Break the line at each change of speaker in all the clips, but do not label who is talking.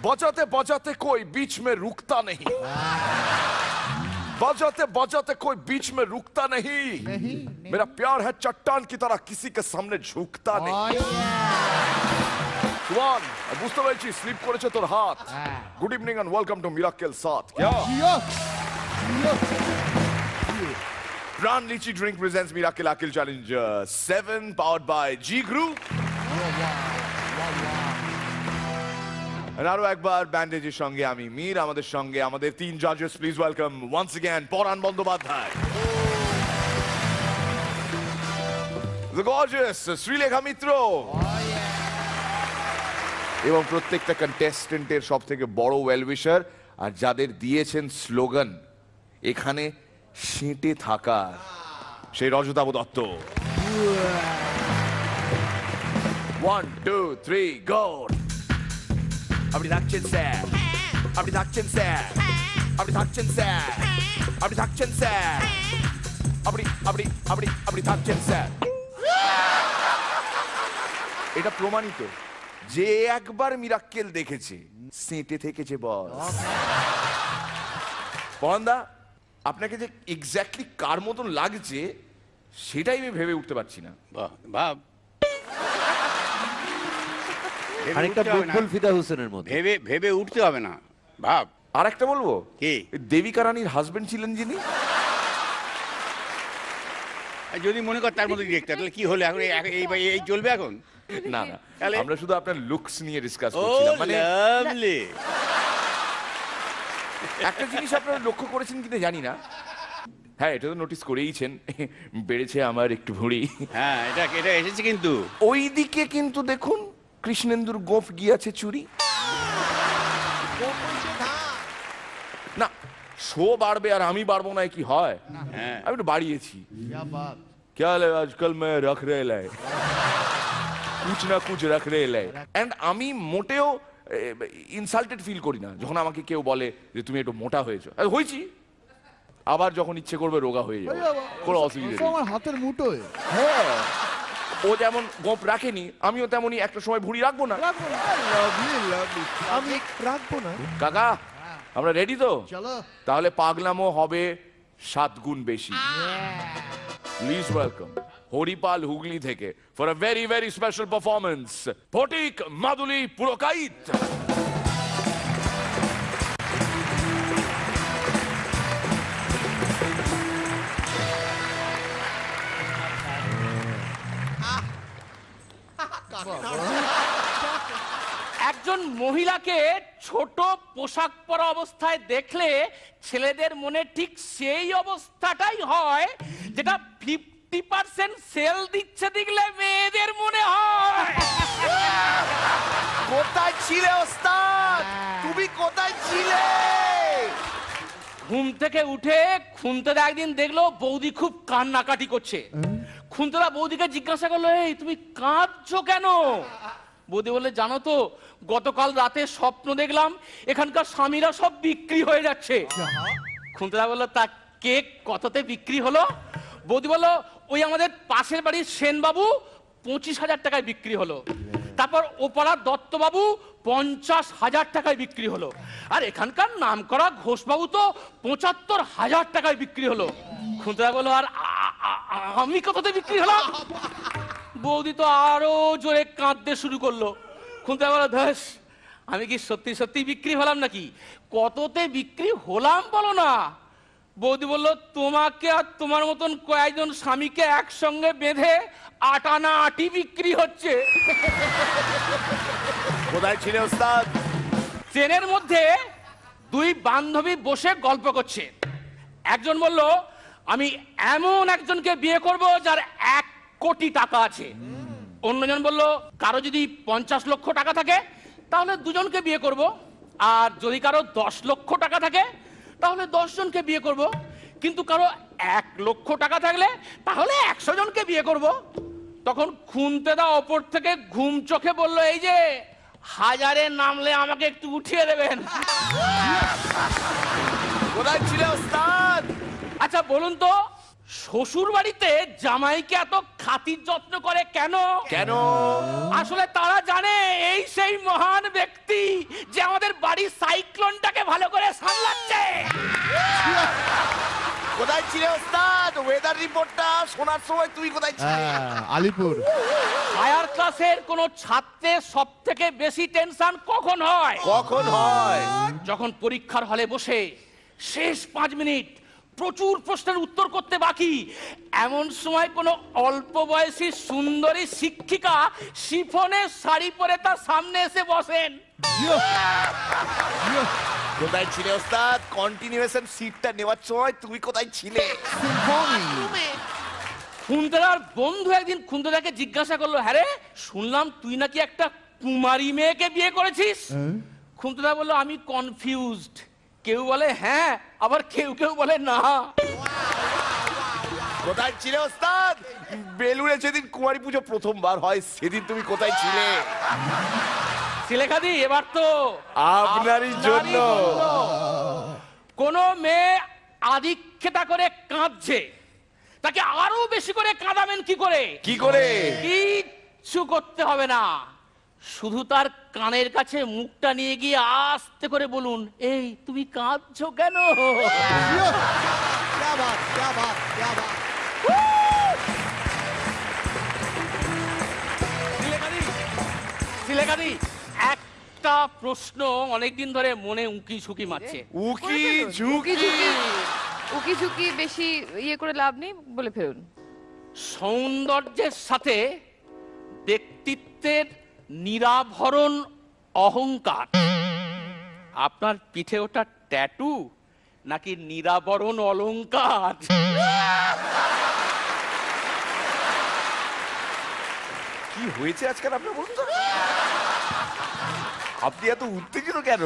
बजाते बजाते कोई बीच में रुकता नहीं, बजाते बजाते कोई बीच में रुकता नहीं, मेरा प्यार है चट्टान की तरह किसी के सामने झुकता नहीं। सुवान, বুঝতে পেরেছি স্লিপ করেছে তোর হাত। Good evening and welcome to Mirakkel সাত। क्या Brand Lychee Drink presents Miracle Akil Challenge 7 powered by G Group. আরো একবার ব্যান্ডেজের সঙ্গে আমি মীর, আমাদের সঙ্গে আমাদের তিন জাজেস। Please welcome once again Paran Bandyopadhyay, the gorgeous Sreelekha Mitra, এবং প্রত্যেকটা কন্টেস্টেন্টের সব থেকে বড় ওয়েল উইশার আর যাদের দিয়েছেন স্লোগান এখানে সেঁটে থাকা, সেই রজতাভ দত্ত। 1 2 3 গো। আপনি থাকছেন স্যার, আপনি থাকছেন স্যার, আপনি থাকছেন স্যার, আপনি থাকছেন স্যার, আপনি আপনি আপনি আপনি থাকছেন স্যার। এটা প্রমাণিত যে একবার মিরাক্কেল দেখেছে সেঁটে থেকেছে বস। পরানদা, আপনাকে যে এক্স্যাক্টলি কার মতন লাগছে সেটাই আমি ভেবে উঠতে পারছি না।
ভাব
আরেকটা বুলবুল ফিদা হোসেনের মতো
ভেবে ভেবে উঠতে হবে না, ভাব।
আর একটা বলবো,
কি?
দেবিকা রানীর হাজবেন্ড ছিলেন যিনি,
যদি মনে কর তার মধ্যে দেখতে তাহলে কি হলো এখন? এই চলবে এখন?
না না,
তাহলে
আমরা শুধু আপনার লুকস নিয়ে ডিসকাস করছিলাম। মানে
লাভলি।
একটা জিনিস আপনারা লক্ষ্য করেছেন কিনা জানি না, হ্যাঁ এটা তো নোটিস করেইছেন, বেড়েছে আমার একটু ভুঁড়ি।
হ্যাঁ, এটা এটা এসেছে কিন্তু
ওইদিকে কিন্তু দেখুন কৃষ্ণেন্দুর গোফ গিয়েছে চুরি। না, শো বাড়বে আর আমি বাড়বো না কি হয়? আমি একটু বাড়িয়েছি। क्या ले आजकल मैं रख रहे लाई कुछ ना कुछ रख रहे लाई एंड আমি মোটেও ইনসাল্টেড ফিল করি না যখন আমাকে কেউ বলে যে তুমি একটু মোটা হয়েছো। হয়েছি, আবার যখন ইচ্ছে করবে রোগা হয়ে যাবে, কোনো অসুবিধা নেই।
আমার হাতের মুঠোয়।
হ্যাঁ, ও যেমন গোপ রাখেনি আমিও তেমনই একটা সময় ভুঁড়ি রাখবো না।
আমি রাখবো না।
কাকা, আমরা রেডি তো?
চলো
তাহলে পাগলামো হবে 7 গুণ বেশি। প্লিজ ওয়েলকাম হরিপাল হুগলি থেকে for a very very special performance Phatik Maduli Purkait.
একজন মহিলাকে ছোট পোশাক পরা অবস্থায় দেখলে ছেলেদের মনে ঠিক সেই অবস্থাটাই হয় যেটা 50% সেল দিচ্ছে দেখলে মেয়েদের মনে হয়।
কোথায় ছিলে ওস্তাদ? তুমি কোথায় ছিলে?
ঘুম থেকে উঠে খুনতেদা একদিন দেখলো বৌদি খুব কান্নাকাটি করছে। খুনতেদা বৌদিকে জিজ্ঞাসা করলো, এই তুমি কাঁদছো কেন? বৌদি বললে, জানো তো গতকাল রাতে স্বপ্ন দেখলাম এখানকার স্বামীরা সব বিক্রি হয়ে যাচ্ছে। খুনতেদা বললো, তা কেক কততে বিক্রি হলো? বৌদি বললো, ওই আমাদের পাশের বাড়ির সেনবাবু 25,000 টাকায় বিক্রি হলো, তারপর ওপাড়ার দত্তবাবু 50,000 টাকায় বিক্রি হলো, আর এখানকার নামকরা ঘোষবাবু তো 75,000 টাকায় বিক্রি হলো। খুনতেদা বললো, আর আমি কততে বিক্রি হলাম? বৌদি তো আরো জোরে কাঁদতে শুরু করলো। খুনতেদা বললো, ধস, আমি কি সত্যি সত্যি বিক্রি হলাম নাকি? কততে বিক্রি হলাম বলো না। বৌদি বললো, তোমাকে আর তোমার মতন কয়েকজন স্বামীকে একসঙ্গে বেঁধে আটানা আটি বিক্রি হচ্ছে।
কোথায় ছিলে ওস্তাদ?
ট্রেনের মধ্যে দুই বান্ধবী বসে গল্প করছে। একজন বলল, আমি এমন একজনকে বিয়ে করব যার 1 কোটি টাকা আছে। অন্যজন বলল, কারো যদি 50 লক্ষ টাকা থাকে তাহলে দুজনকে বিয়ে করব, আর যদি কারো 10 লক্ষ টাকা থাকে তাহলে 10 জনকে বিয়ে করব। কিন্তু কারো 1 লক্ষ টাকা থাকলে তাহলে 100 জনকে বিয়ে করব। তখন খুনতেদা ওপর থেকে ঘুম চোখে বলল, এই যে 1000-এ নামলে আমাকে একটু উঠিয়ে দেবেন।
কোথায় ছিলে ওস্তাদ?
আচ্ছা বলুন তো, শ্বশুর বাড়িতে জামাইকে এত খাতির যত্ন করে কেন?
কেন?
আসলে তারা জানে এই সেই মহান ব্যক্তি যে আমাদের বাড়ির সাইক্লোনটাকে ভালো করে সামলাচ্ছে।
কোথায় ছিলে ওস্তাদ? ওয়েদার রিপোর্টটা শোনার সময় তুই কোথায় ছিলে?
আলিপুর।
হায়ার ক্লাসের কোন ছাত্রের সব থেকে বেশি টেনশন কখন হয়?
কখন হয়?
যখন পরীক্ষার হলে বসে শেষ 5 মিনিট প্রচুর প্রশ্নের উত্তর করতে বাকি, এমন সময় কোনো অল্প বয়সী সুন্দরী শিক্ষিকা শিফনের শাড়ি পরে তার সামনে এসে বসেন।
কোথায় ছিলে ওস্তাদ? কন্টিনিউয়েশন সিটটা নেওয়ার সময় তুমি কোথায় ছিলে?
খুনতেদার বন্ধু একদিন খুনতেদাকে জিজ্ঞাসা করলো, হ্যাঁ রে, শুনলাম তুই নাকি একটা কুমারী মেয়েকে বিয়ে করেছিস। খুনতেদা বললো, আমি কনফিউজড। কেউ বলে হ্যাঁ, আবার কেউ কেউ বলে না।
কোথায় ছিলে ওস্তাদ? বেলুড়ে যেদিন কুমারী পুজো প্রথমবার হয় সেদিন তুমি কোথায় ছিলে?
সিলেখাদি, এবার তো
আপনারই জন্য।
কোন মেয়ে আদিক্ষেতা করে কাঁদছে, তাকে আরো বেশি করে কাঁদাবেন কি করে?
কি করে?
কিচ্ছু করতে হবে না, শুধু তার কানের কাছে মুখটা নিয়ে গিয়ে আস্তে করে বলুন, এই তুমি কাঁদছো কেন? সিলেখাদি, একটা প্রশ্ন অনেকদিন ধরে মনে উঁকি ঝুঁকি মারছে।
উকি
উকি
ঝুঁকি।
ঝুঁকি উকি ঝুঁকি বেশি ইয়ে করে লাভ নেই, বলে ফেলুন।
সৌন্দর্যের সাথে ব্যক্তিত্বের নিরাভরণ অহংকার, আপনার পিঠে ওটা ট্যাটু নাকি নিরাভরণ অলংকার?
কি হয়েছে আজকাল আপনার বলুন তো? আপনি এত উত্তেজিত কেন?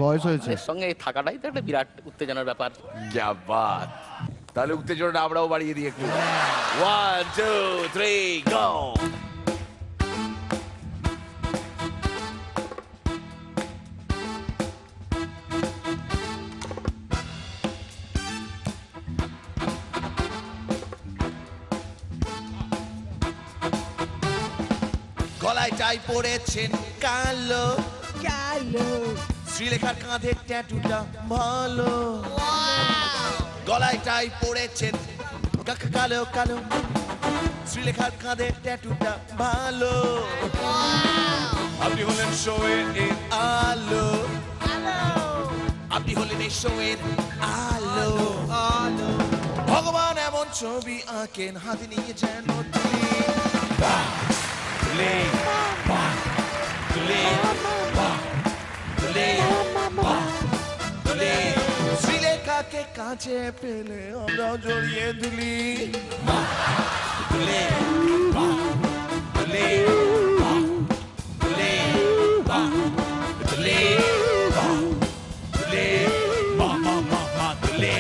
বয়স হয়েছে।
এর সঙ্গে থাকাটাই তো একটা বিরাট উত্তেজনার ব্যাপার।
क्या बात। তাহলে উত্তেজনাটা আমরাও বাড়িয়ে দিই একটু। 1 2 3 গো।
গলায় টাই পড়েছেন কালো কালো, শ্রীলেখার কাঁধে ট্যাটুটা ভালো। গলায় টাই পড়েছেন কালো কালো, শ্রীলেখার কাঁধে ট্যাটুটা ভালো। আপনি হলেন শোয়ের আলো, আপনি হলেন এই শোয়ের আলো। ভগবান এমন ছবি আঁকেন হাতে নিয়ে যেন তুলি তুলে তুলে তুলে তুলে, শ্রীলেখাকে কাছে পেলে আমরাও জড়িয়ে তুলি তুলে তুলে তুলে তুলে তুলে তুলে।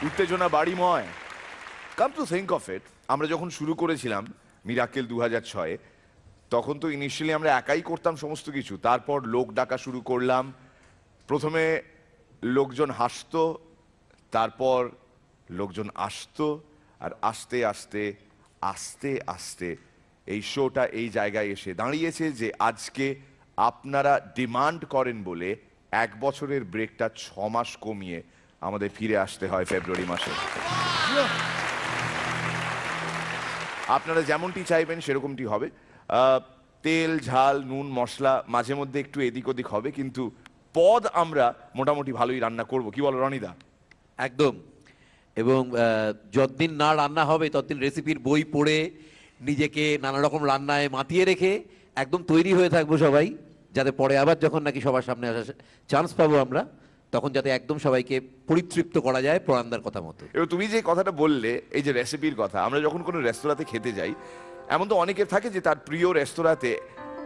উত্তেজনা বাড়িময়। Come to think of it, আমরা যখন শুরু করেছিলাম মিরাকেল 2006-এ, তখন তো ইনিশিয়ালি আমরা একাই করতাম সমস্ত কিছু। তারপর লোক ডাকা শুরু করলাম। প্রথমে লোকজন হাসতো, তারপর লোকজন আসতো, আর আস্তে আস্তে আস্তে আস্তে এই শোটা এই জায়গায় এসে দাঁড়িয়েছে যে আজকে আপনারা ডিমান্ড করেন বলে 1 বছরের ব্রেকটা 6 মাস কমিয়ে আমাদের ফিরে আসতে হয় ফেব্রুয়ারি মাসে। আপনারা যেমনটি চাইবেন সেরকমটি হবে। তেল ঝাল নুন মশলা মাঝে মধ্যে একটু এদিক ওদিক হবে, কিন্তু পদ আমরা মোটামুটি ভালোই রান্না করব। কি বলো রনিদা?
একদম। এবং যতদিন না রান্না হবে ততদিন রেসিপির বই পড়ে নিজেকে নানা রকম রান্নায় মাতিয়ে রেখে একদম তৈরি হয়ে থাকবো সবাই, যাতে পরে আবার যখন নাকি সবার সামনে আসার চান্স পাবো আমরা, তখন যাতে একদম সবাইকে পরিতৃপ্ত করা যায় পরান্দার কথা মতো।
এবার তুমি যে কথাটা বললে, এই যে রেসিপির কথা, আমরা যখন কোনো রেস্তোরাঁতে খেতে যাই, এমন তো অনেকের থাকে যে তার প্রিয় রেস্তোরাঁতে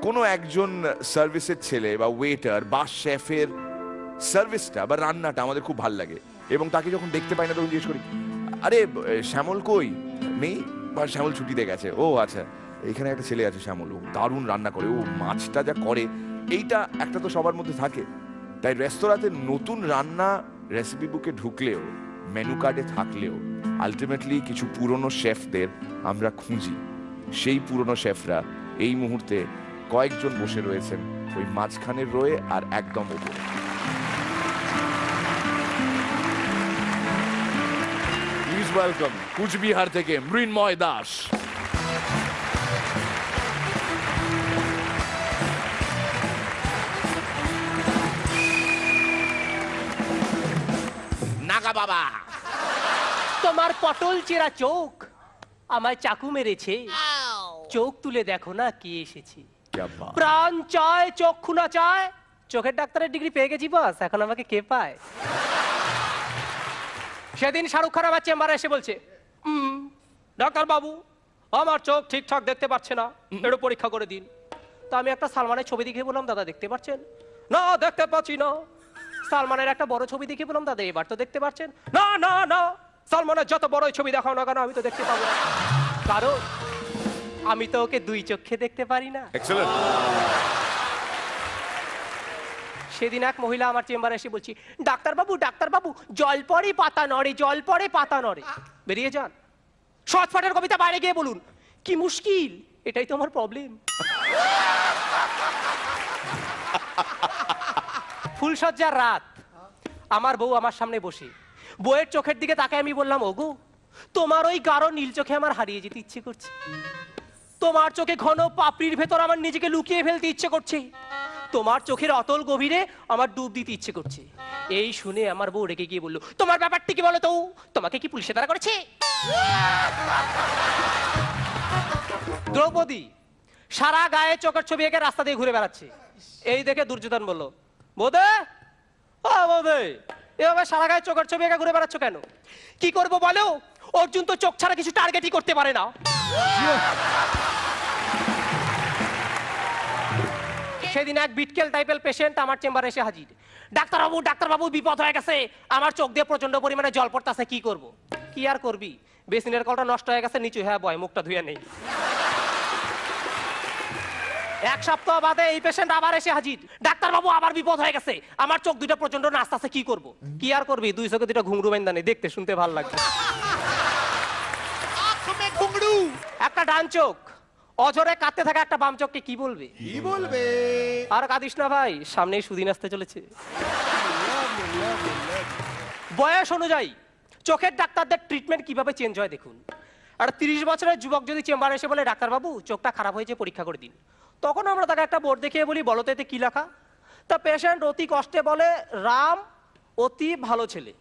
কোনো একজন সার্ভিসের ছেলে বা ওয়েটার বা শেফের সার্ভিসটা বা রান্নাটা আমাদের খুব ভালো লাগে, এবং তাকে যখন দেখতে পাই না তখন জিজ্ঞেস করি, আরে শ্যামল কই? নেই, বা শ্যামল ছুটিতে গেছে। ও আচ্ছা, এখানে একটা ছেলে আছে শ্যামল, ও দারুণ রান্না করে, ও মাছটা যা করে, এইটা একটা তো সবার মধ্যে থাকে। তাই রেস্তোরাঁতে নতুন রান্না রেসিপি বুকে ঢুকলেও, মেনু কার্ডে থাকলেও, আলটিমেটলি কিছু পুরনো শেফদের আমরা খুঁজি। সেই পুরনো শেফরা এই মুহূর্তে কয়েকজন বসে রয়েছেন ওই মাঝখানের রয়ে আর একদম উপরে। প্লিজ ওয়েলকাম কুচবিহার থেকে মৃন্ময় দাস।
নাগা বাবা,
তোমার পটল চেরা চোখ আমায় চাকু মেরেছে, চোখ তুলে দেখো না কে এসেছে।
ক্যা বাত।
প্রাণ চায় চক্ষু না চায়, চোখের ডাক্তারের ডিগ্রি পেয়ে গেছি বস, এখন আমাকে কে পায়? সেদিন শাহরুখ খান আমার চেম্বারে এসে বলছে, ডাক্তার বাবু আমার চোখ ঠিকঠাক দেখতে পাচ্ছে না, একটু পরীক্ষা করে দিন। তো আমি একটা সালমানের ছবি দেখে বললাম, দাদা দেখতে পাচ্ছেন? না দেখতে পাচ্ছি না। সালমানের একটা বড় ছবি দেখে বললাম, দাদা এবার তো দেখতে পাচ্ছেন? না না না, সালমানের যত বড় ছবি দেখাও না কেন আমি তো দেখতে পাবো না, কারণ আমি তো ওকে দুই চোখে দেখতে পারি না।
এক্সেলেন্ট।
সেদিন এক মহিলা আমার চেম্বারে এসে বলছি, ডাক্তার বাবু জল পড়ে পাতা নড়ে, জল পড়ে পাতা নড়ে। বেরিয়ে যান, সৎপাঠের কবিতা বাইরে গিয়ে বলুন। কি মুশকিল, এটাই তো আমার প্রবলেম। ফুলসজ্জার রাত, আমার বউ আমার সামনে বসে, বউয়ের চোখের দিকে তাকে আমি বললাম, ওগো তোমার ওই গাঢ় নীল চোখে আমার হারিয়ে যেতে ইচ্ছে করছে, তোমার চোখে ঘন পাপড়ির ভেতর আমার নিজেকে লুকিয়ে ফেলতে ইচ্ছে করছে, তোমার চোখের অতল গভীরে আমার ডুব দিতে ইচ্ছে করছে। এই শুনে আমার বউ রেগে গিয়ে বললো, তোমার ব্যাপারটি কি বলো তো, তোমাকে কি পুলিশে ধরা করেছে? দ্রৌপদী সারা গায়ে চোখের ছবি এঁকে রাস্তা দিয়ে ঘুরে বেড়াচ্ছে, এই দেখে দুর্যোধন বলল, বোধে বোধে এভাবে সারা গায়ে চোখের ছবি এঁকে ঘুরে বেড়াচ্ছ কেন? কি করবো বলো, অর্জুন তো চোখ ছাড়া কিছু টার্গেটই করতে পারে না। সেদিন এক বিটকেল টাইপের পেশেন্ট আমার চেম্বারে এসে হাজির, ডাক্তার বাবু বিপদ হয়ে গেছে, আমার চোখ দিয়ে প্রচন্ড পরিমাণে জল পড়তেছে, কি করব? কি আর করবি, বেসিনের কলটা নষ্ট হয়ে গেছে, নিচু হ্যাঁ বয়, মুখটা ধুয়ে নেই। এক সপ্তাহ বাদে এই পেশেন্ট আবার এসে হাজির, ডাক্তার বাবু আবার বিপদ হয়ে গেছে, আমার চোখ দুটো প্রচন্ড নাচতেছে, কি করব? কি আর করবি, দুই চোখে দুটো ঘুংরু বাইন্দা নেই, দেখতে শুনতে ভালো লাগছে। একটা ডান চোখ অঝরে কাঁদতে থাকা একটা বাম চোখকে কি বলবে?
কি বলবে?
আর কাঁদিস না ভাই, সামনেই সুদিন আসতে চলেছে। বয়স অনুযায়ী চোখের ডাক্তারদের ট্রিটমেন্ট কিভাবে চেঞ্জ হয় দেখুন। আর 30 বছরের যুবক যদি চেম্বারে এসে বলে, ডাক্তার বাবু চোখটা খারাপ হয়েছে, পরীক্ষা করে দিন, তখন আমরা তাকে একটা বোর্ড দেখিয়ে বলি, বলো তো এতে কি লেখা? তা পেশেন্ট অতি কষ্টে বলে, রাম অতি ভালো ছেলে।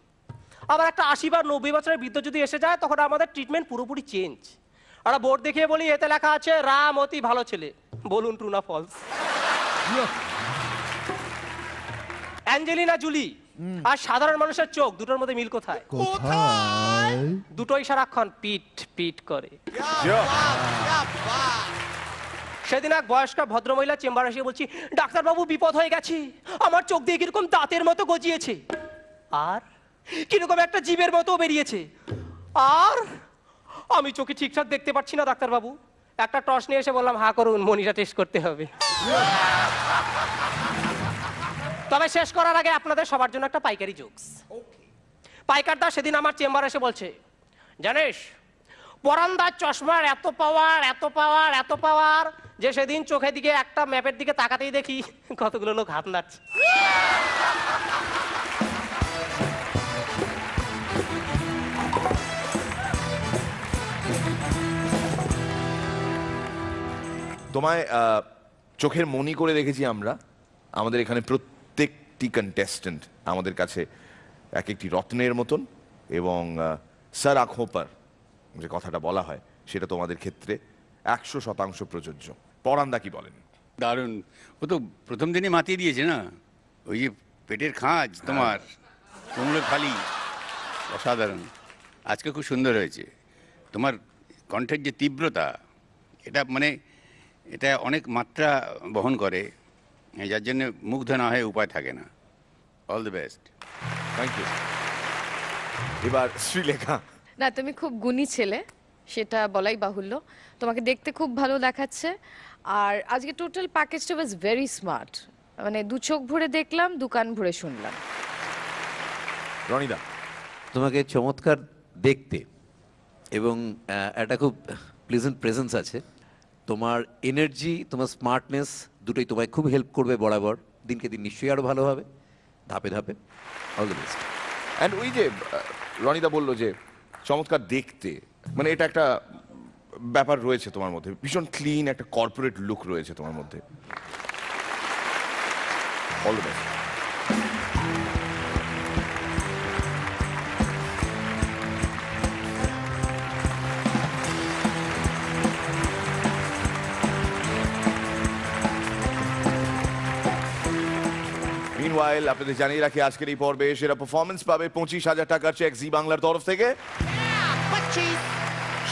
আবার একটা 80 বা 90 বছরের বৃদ্ধ যদি এসে যায়, তখন আমাদের ট্রিটমেন্ট পুরোপুরি চেঞ্জ। আমরা বোর্ড দেখিয়ে বলি, এতে লেখা আছে রাম অতি ভালো ছেলে, বলুন ট্রু না ফলস? অ্যাঞ্জেলিনা জুলি আর সাধারণ মানুষের চোখ দুটোর মধ্যে মিল কোথায়?
কোথায়?
দুটোই সারাক্ষণ পিট পিট করে। সেদিন এক বয়স্ক ভদ্রমহিলা চেম্বারে এসে বলছি, ডাক্তার বাবু বিপদ হয়ে গেছে, আমার চোখ দিয়ে কিরকম দাঁতের মতো গজিয়েছে, আর কিরকম একটা জীবের মতো বেরিয়েছে, আর আমি চোখে ঠিকঠাক দেখতে পাচ্ছি না ডাক্তার বাবু। একটা টর্চ নিয়ে এসে বললাম, হা করুন, মনিটা টেস্ট করতে হবে। তবে শেষ করার আগে আপনাদের সবার জন্য একটা পাইকারি জোকস। পাইকারদা সেদিন আমার চেম্বারে এসে বলছে, জানিস পরান্দার চশমার এত পাওয়ার এত পাওয়ার এত পাওয়ার যে সেদিন চোখের দিকে একটা ম্যাপের দিকে তাকাতেই দেখি কতগুলো লোক হাত নাড়ছে।
তোমায় চোখের মনি করে রেখেছি আমরা। আমাদের এখানে প্রত্যেকটি কন্টেস্টেন্ট আমাদের কাছে এক একটি রত্নের মতন, এবং স্যার আঁখোঁ পর যে কথাটা বলা হয় সেটা তোমাদের ক্ষেত্রে 100% প্রযোজ্য। পরান্দা কি বলেন?
দারুণ। ও তো প্রথম দিনই মাতিয়ে দিয়েছে না, ওই যে পেটের খাঁজ তোমার, কুমড়োর ফালি, অসাধারণ। আজকে খুব সুন্দর হয়েছে তোমার কণ্ঠের যে তীব্রতা, এটা মানে এটা অনেক মাত্রা বহন করে, যার জন্য মুগ্ধ না হয়ে উপায় থাকে না। All the best.
Thank you. এবার শ্রীলেখা।
না, তুমি খুব গুণী ছেলে, সেটা বলাই বাহুল্য। তোমাকে দেখতে খুব ভালো দেখাচ্ছে। আর আজকে টোটাল প্যাকেজটা ওয়াজ ভেরি স্মার্ট। মানে দু চোখ ভরে দেখলাম, দু কান ভরে শুনলাম।
রনিদা।
তোমাকে চমৎকার দেখতে এবং একটা খুব প্লেজেন্ট প্রেজেন্স আছে। তোমার এনার্জি, তোমার স্মার্টনেস দুটোই তোমায় খুব হেল্প করবে বরাবর। দিনকে দিন নিশ্চয়ই আরও ভালো হবে, ধাপে ধাপে। All the best.
অ্যান্ড ওই যে রনিদা বললো যে চমৎকার দেখতে, মানে এটা একটা ব্যাপার রয়েছে তোমার মধ্যে, ভীষণ ক্লিন একটা কর্পোরেট লুক রয়েছে তোমার মধ্যে। All the best. মিনওয়াইল আপনাদের জানিয়ে রাখি আজকের এই পর্বে সেরা পারফরমেন্স পাবে 25,000 টাকার চেক জি বাংলার তরফ থেকে,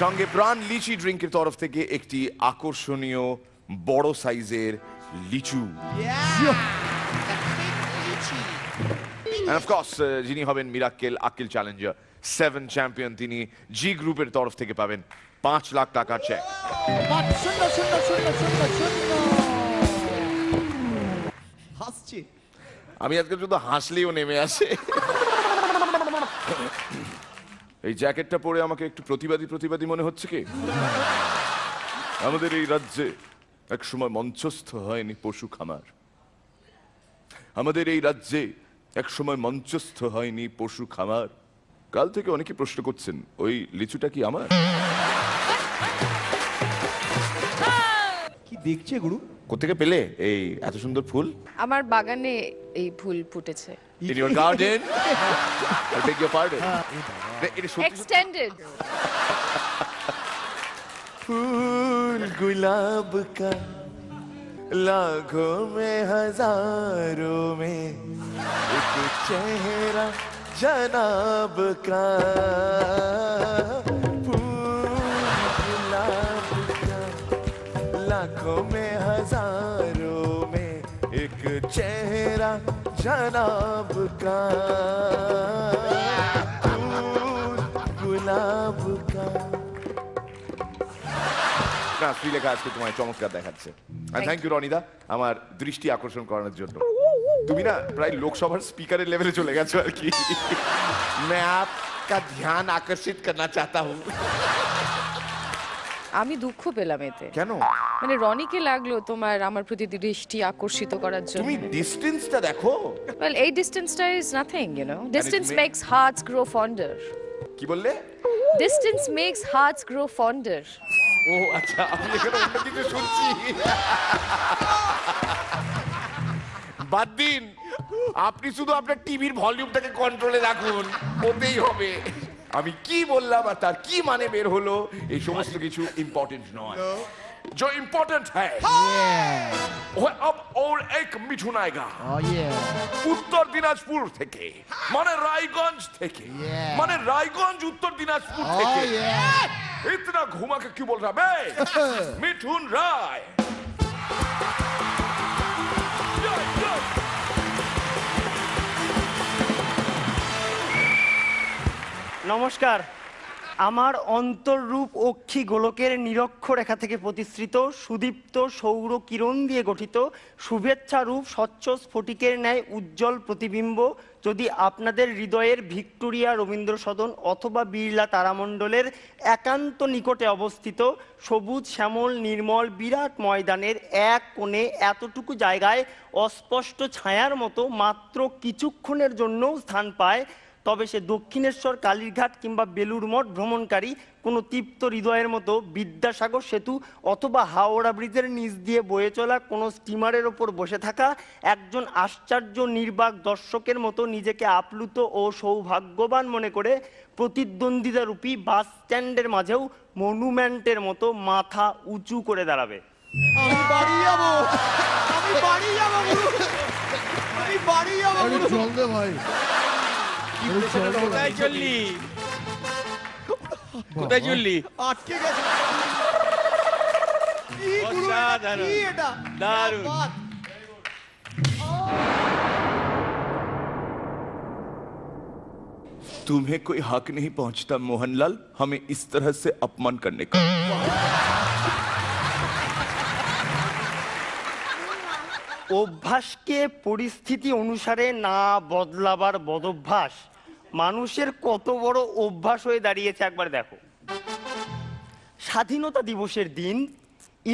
সঙ্গে প্রাণ লিচি ড্রিঙ্কের তরফ থেকে একটি আকর্ষণীয় বড় সাইজের লিচু। And of course, যিনি হবেন মিরাক্কেল আক্কেল চ্যালেঞ্জার 7 চ্যাম্পিয়ন, তিনি জি গ্রুপের তরফ থেকে পাবেন 5 লাখ টাকার চেক।
হাসছি।
আমি আজকে শুধু হাসলেও নেমে আসে। এই জ্যাকেটটা পরে আমাকে একটু প্রতিবাদী মনে হচ্ছে কি? আমাদের এই রাজ্যে একসময় মঞ্চস্থ হয়নি পশু খামার, আমাদের এই রাজ্যে একসময় মঞ্চস্থ হয়নি পশু খামার। কাল থেকে অনেকে প্রশ্ন করছেন ওই লিচুটা কি আমার?
কি দেখছে গুরু?
কোত্থেকে পেলে এই এত সুন্দর ফুল?
আমার বাগানে এই ফুল ফুটেছে।
In your garden? I beg your pardon. এটা সত্যি
এক্সটেন্ডেড।
फूल गुलाब का लाखों में हजारों में एक चेहरा जनाब का, फूल गुलाब का लाखों में हजारों में एक चेहरा जनाब का, फूल गुलाब का। না, শ্রীলেখা আজকে তোমায় চমৎকার দেখাচ্ছে। থ্যাংক ইউ রনিদা আমার দৃষ্টি আকর্ষণ করানোর জন্য। তুমি না প্রায় লোকসভার স্পিকারের লেভেলে চলে গেছো আর কি। मैं आपका ध्यान आकर्षित करना चाहता हूँ।
আমি দুঃখ পেলাম এতে।
কেন?
মানে রনিকে লাগলো তোমার আমার প্রতি দৃষ্টি আকর্ষিত করার জন্য।
তুমি ডিস্টেন্সটা দেখো।
Well, এই ডিস্টেন্সটা is nothing, you know. Distance
may-
makes hearts grow fonder.
কি বললে?
Distance makes hearts grow fonder.
ও আচ্ছা, আমি এখানে অন্য কিছু শুনছি। বাদ দিন, আপনি শুধু আপনার টিভির ভলিউমটাকে কন্ট্রোলে রাখুন, ওতেই হবে। আমি কি বললাম আর তার কি মানে বের হলো এই সমস্ত কিছু ইম্পর্টেন্ট নয়। जो इम्पोर्टेंट है वो अब और एक मिठुन आएगा उत्तर दिनाजपुर থেকে, মানে রায়গঞ্জ থেকে, মানে রায়গঞ্জ उत्तर दिनाजपुर থেকে। इतना घुमा के क्यों बोल रहा बे? मिठुन राय।
নমস্কার। আমার অন্তররূপ অক্ষী গোলকের নিরক্ষরেখা থেকে প্রতিসৃত সুদীপ্ত সৌর কিরণ দিয়ে গঠিত শুভেচ্ছা রূপ স্বচ্ছ স্ফটিকের ন্যায় উজ্জ্বল প্রতিবিম্ব যদি আপনাদের হৃদয়ের ভিক্টোরিয়া রবীন্দ্র সদন অথবা বিড়লা তারামণ্ডলের একান্ত নিকটে অবস্থিত সবুজ শ্যামল নির্মল বিরাট ময়দানের এক কোণে এতটুকু জায়গায় অস্পষ্ট ছায়ার মতো মাত্র কিছুক্ষণের জন্যও স্থান পায়, তবে সে দক্ষিণেশ্বর কালীরঘাট কিংবা বেলুর মঠ ভ্রমণকারী কোনো তৃপ্ত হৃদয়ের মতো বিদ্যাসাগর সেতু অথবা হাওড়া ব্রিজের নিচ দিয়ে বয়ে চলা কোনো স্টিমারের ওপর বসে থাকা একজন আশ্চর্য নির্বাক দর্শকের মতো নিজেকে আপ্লুত ও সৌভাগ্যবান মনে করে প্রতিদ্বন্দ্বিতারূপী বাস স্ট্যান্ডের মাঝেও মনুমেন্টের মতো মাথা উঁচু করে দাঁড়াবে।
আমি বাড়ি যাবো, আমি বাড়ি যাবো গুরু, আমি বাড়ি যাবো গুরু।
চল দে ভাই,
কোথায় চললি? কোথায় চললি?
আটকে গেছে। কি গুরু,
অসাধারণ।
কি এটা?
দারুণ।
क्या बात।
तुम्हें कोई हक नहीं पहुंचता मोहनलाल हमें इस तरह से अपमान करने का।
অভ্যাসকে পরিস্থিতি অনুসারে না বদলাবার বদভ্যাস মানুষের কত বড় অভ্যাস হয়ে দাঁড়িয়েছে একবার দেখো। স্বাধীনতা দিবসের দিন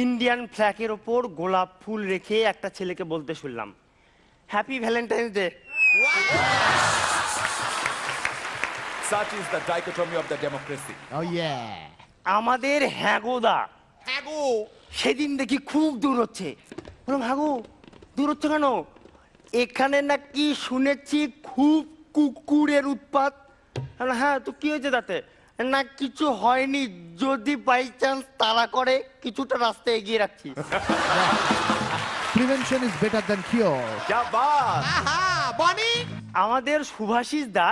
ইন্ডিয়ান ফ্ল্যাগের ওপর গোলাপ ফুল রেখে একটা ছেলেকে বলতে শুনলাম, happy Valentine's day.
Such is the dichotomy of the democracy.
oh yeah,
আমাদের হ্যাগোদা সেদিন দেখি খুব দূর হচ্ছে। বললাম হ্যাগো দূর হচ্ছে কেন? এখানে নাকি শুনেছি খুব কুকুরের উৎপাত। বললাম, হ্যাঁ তো কি হয়েছে তাতে? না কিছু হয়নি, যদি বাই চান্স তারা করে কিছুটা রাস্তা এগিয়ে রাখছি।
prevention is better than cure.
क्या बात!
বানি
আমাদের সুভাষিস দা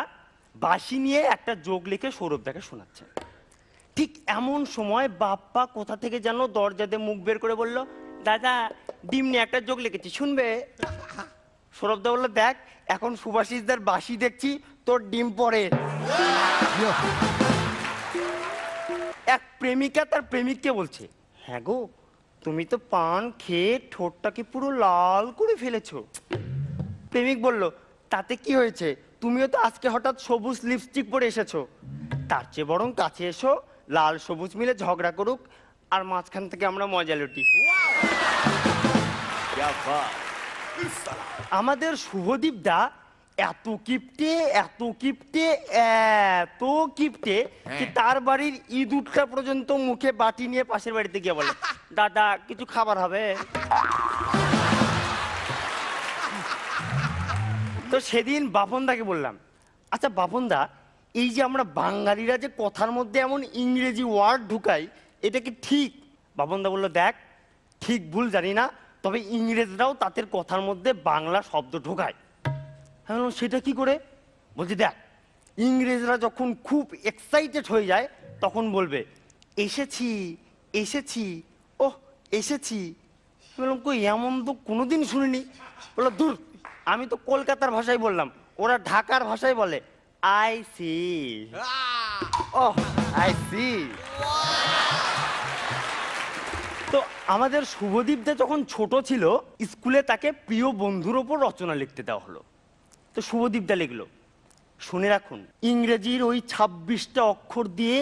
বাঁশি নিয়ে একটা যোগ লিখে সৌরভদাকে শোনাচ্ছে। ঠিক এমন সময় বাপ্পা কোথা থেকে যেন দরজাতে মুখ বের করে বলল, দাদা ডিম নিয়ে একটা যোগ লিখেছি, শুনবে? সৌরভদা বললো, দেখ এখন সুভাষিসদার বাঁশি দেখছি, তোর ডিম পড়ে। এক প্রেমিকা তার প্রেমিককে বলছে, হ্যাঁ গো তুমি তো পান খেয়ে ঠোঁটটাকে পুরো লাল করে ফেলেছো। প্রেমিক বলল, তাতে কি হয়েছে, তুমিও তো আজকে হঠাৎ সবুজ লিপস্টিক পরে এসেছো, তার চেয়ে বরং কাছে এসো, লাল সবুজ মিলে ঝগড়া করুক আর মাঝখান থেকে আমরা মজা লুটি।
क्या बात!
আমাদের শুভদীপ দা এত কিপটে এত কিপটে এত কিপটে যে তার বাড়ির ইঁদুরটা পর্যন্ত মুখে বাটি নিয়ে পাশের বাড়িতে গিয়ে বলে, দাদা কিছু খাবার হবে? তো সেদিন বাপনদাকে বললাম, আচ্ছা বাপনদা, এই যে আমরা বাঙালিরা যে কথার মধ্যে এমন ইংরেজি ওয়ার্ড ঢুকাই, এটা কি ঠিক? বাপনদা বললো, দেখ ঠিক ভুল জানি না, তবে ইংরেজরাও তাদের কথার মধ্যে বাংলা শব্দ ঢোকায়। হ্যাঁ সেটা কি করে? বলছি দেখ, ইংরেজরা যখন খুব এক্সাইটেড হয়ে যায় তখন বলবে, এসেছি এসেছি, ওহ এসেছি। বললাম, কই এমন তো কোনোদিন শুনিনি। বললো, দূর আমি তো কলকাতার ভাষায় বললাম, ওরা ঢাকার ভাষায় বলে I see. Oh I see. তো আমাদের শুভদীপদা যখন ছোট ছিল স্কুলে তাকে প্রিয় বন্ধুর ওপর রচনা লিখতে দেওয়া হলো। তো শুভদীপদা লিখলো, শুনে রাখুন, ইংরেজির ওই 26টা অক্ষর দিয়ে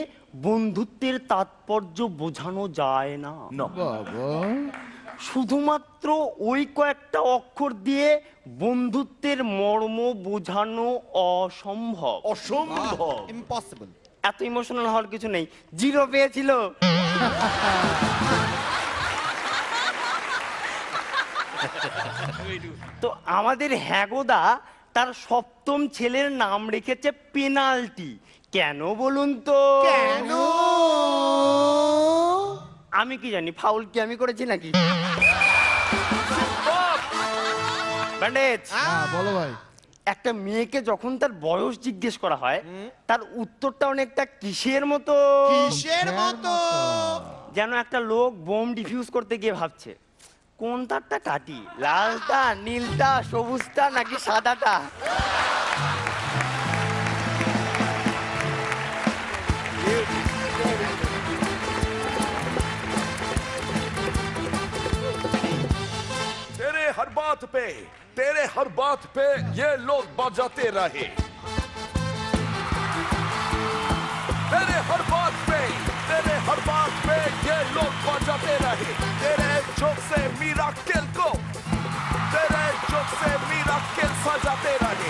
বন্ধুত্বের তাৎপর্য বোঝানো যায় না।
বাবা,
শুধুমাত্র ওই কয়েকটা অক্ষর দিয়ে বন্ধুত্বের মর্ম বোঝানো অসম্ভব।
অসম্ভব!
ইম্পসিবল।
এত ইমোশনাল হওয়ার কিছু নেই, 0 পেয়েছিল। তো আমাদের হ্যাগোদা তার 7ম ছেলের নাম রেখেছে পেনাল্টি। কেন বলুন তো?
কেন?
আমি কি জানি, ফাউল কি আমি করেছি নাকি? ব্যান্ডেজ।
হ্যাঁ বলো ভাই।
একটা মেয়েকে যখন তার বয়স জিজ্ঞেস করা হয় তার উত্তরটা অনেকটা কিসের মতো?
কিসের মতো?
যেন একটা লোক বোম ডিফিউজ করতে গিয়ে ভাবছে, কোন তারটা কাটি, লালটা নীলটা সবুজটা নাকি সাদাটা?
तेरे हर बात पे ये लोग बजाते रहे, तेरे हर बात पे ये लोग बजाते रहे, तेरे जोक से मिराकिल को, तेरे जोक से मिराकिल सजाते रहे।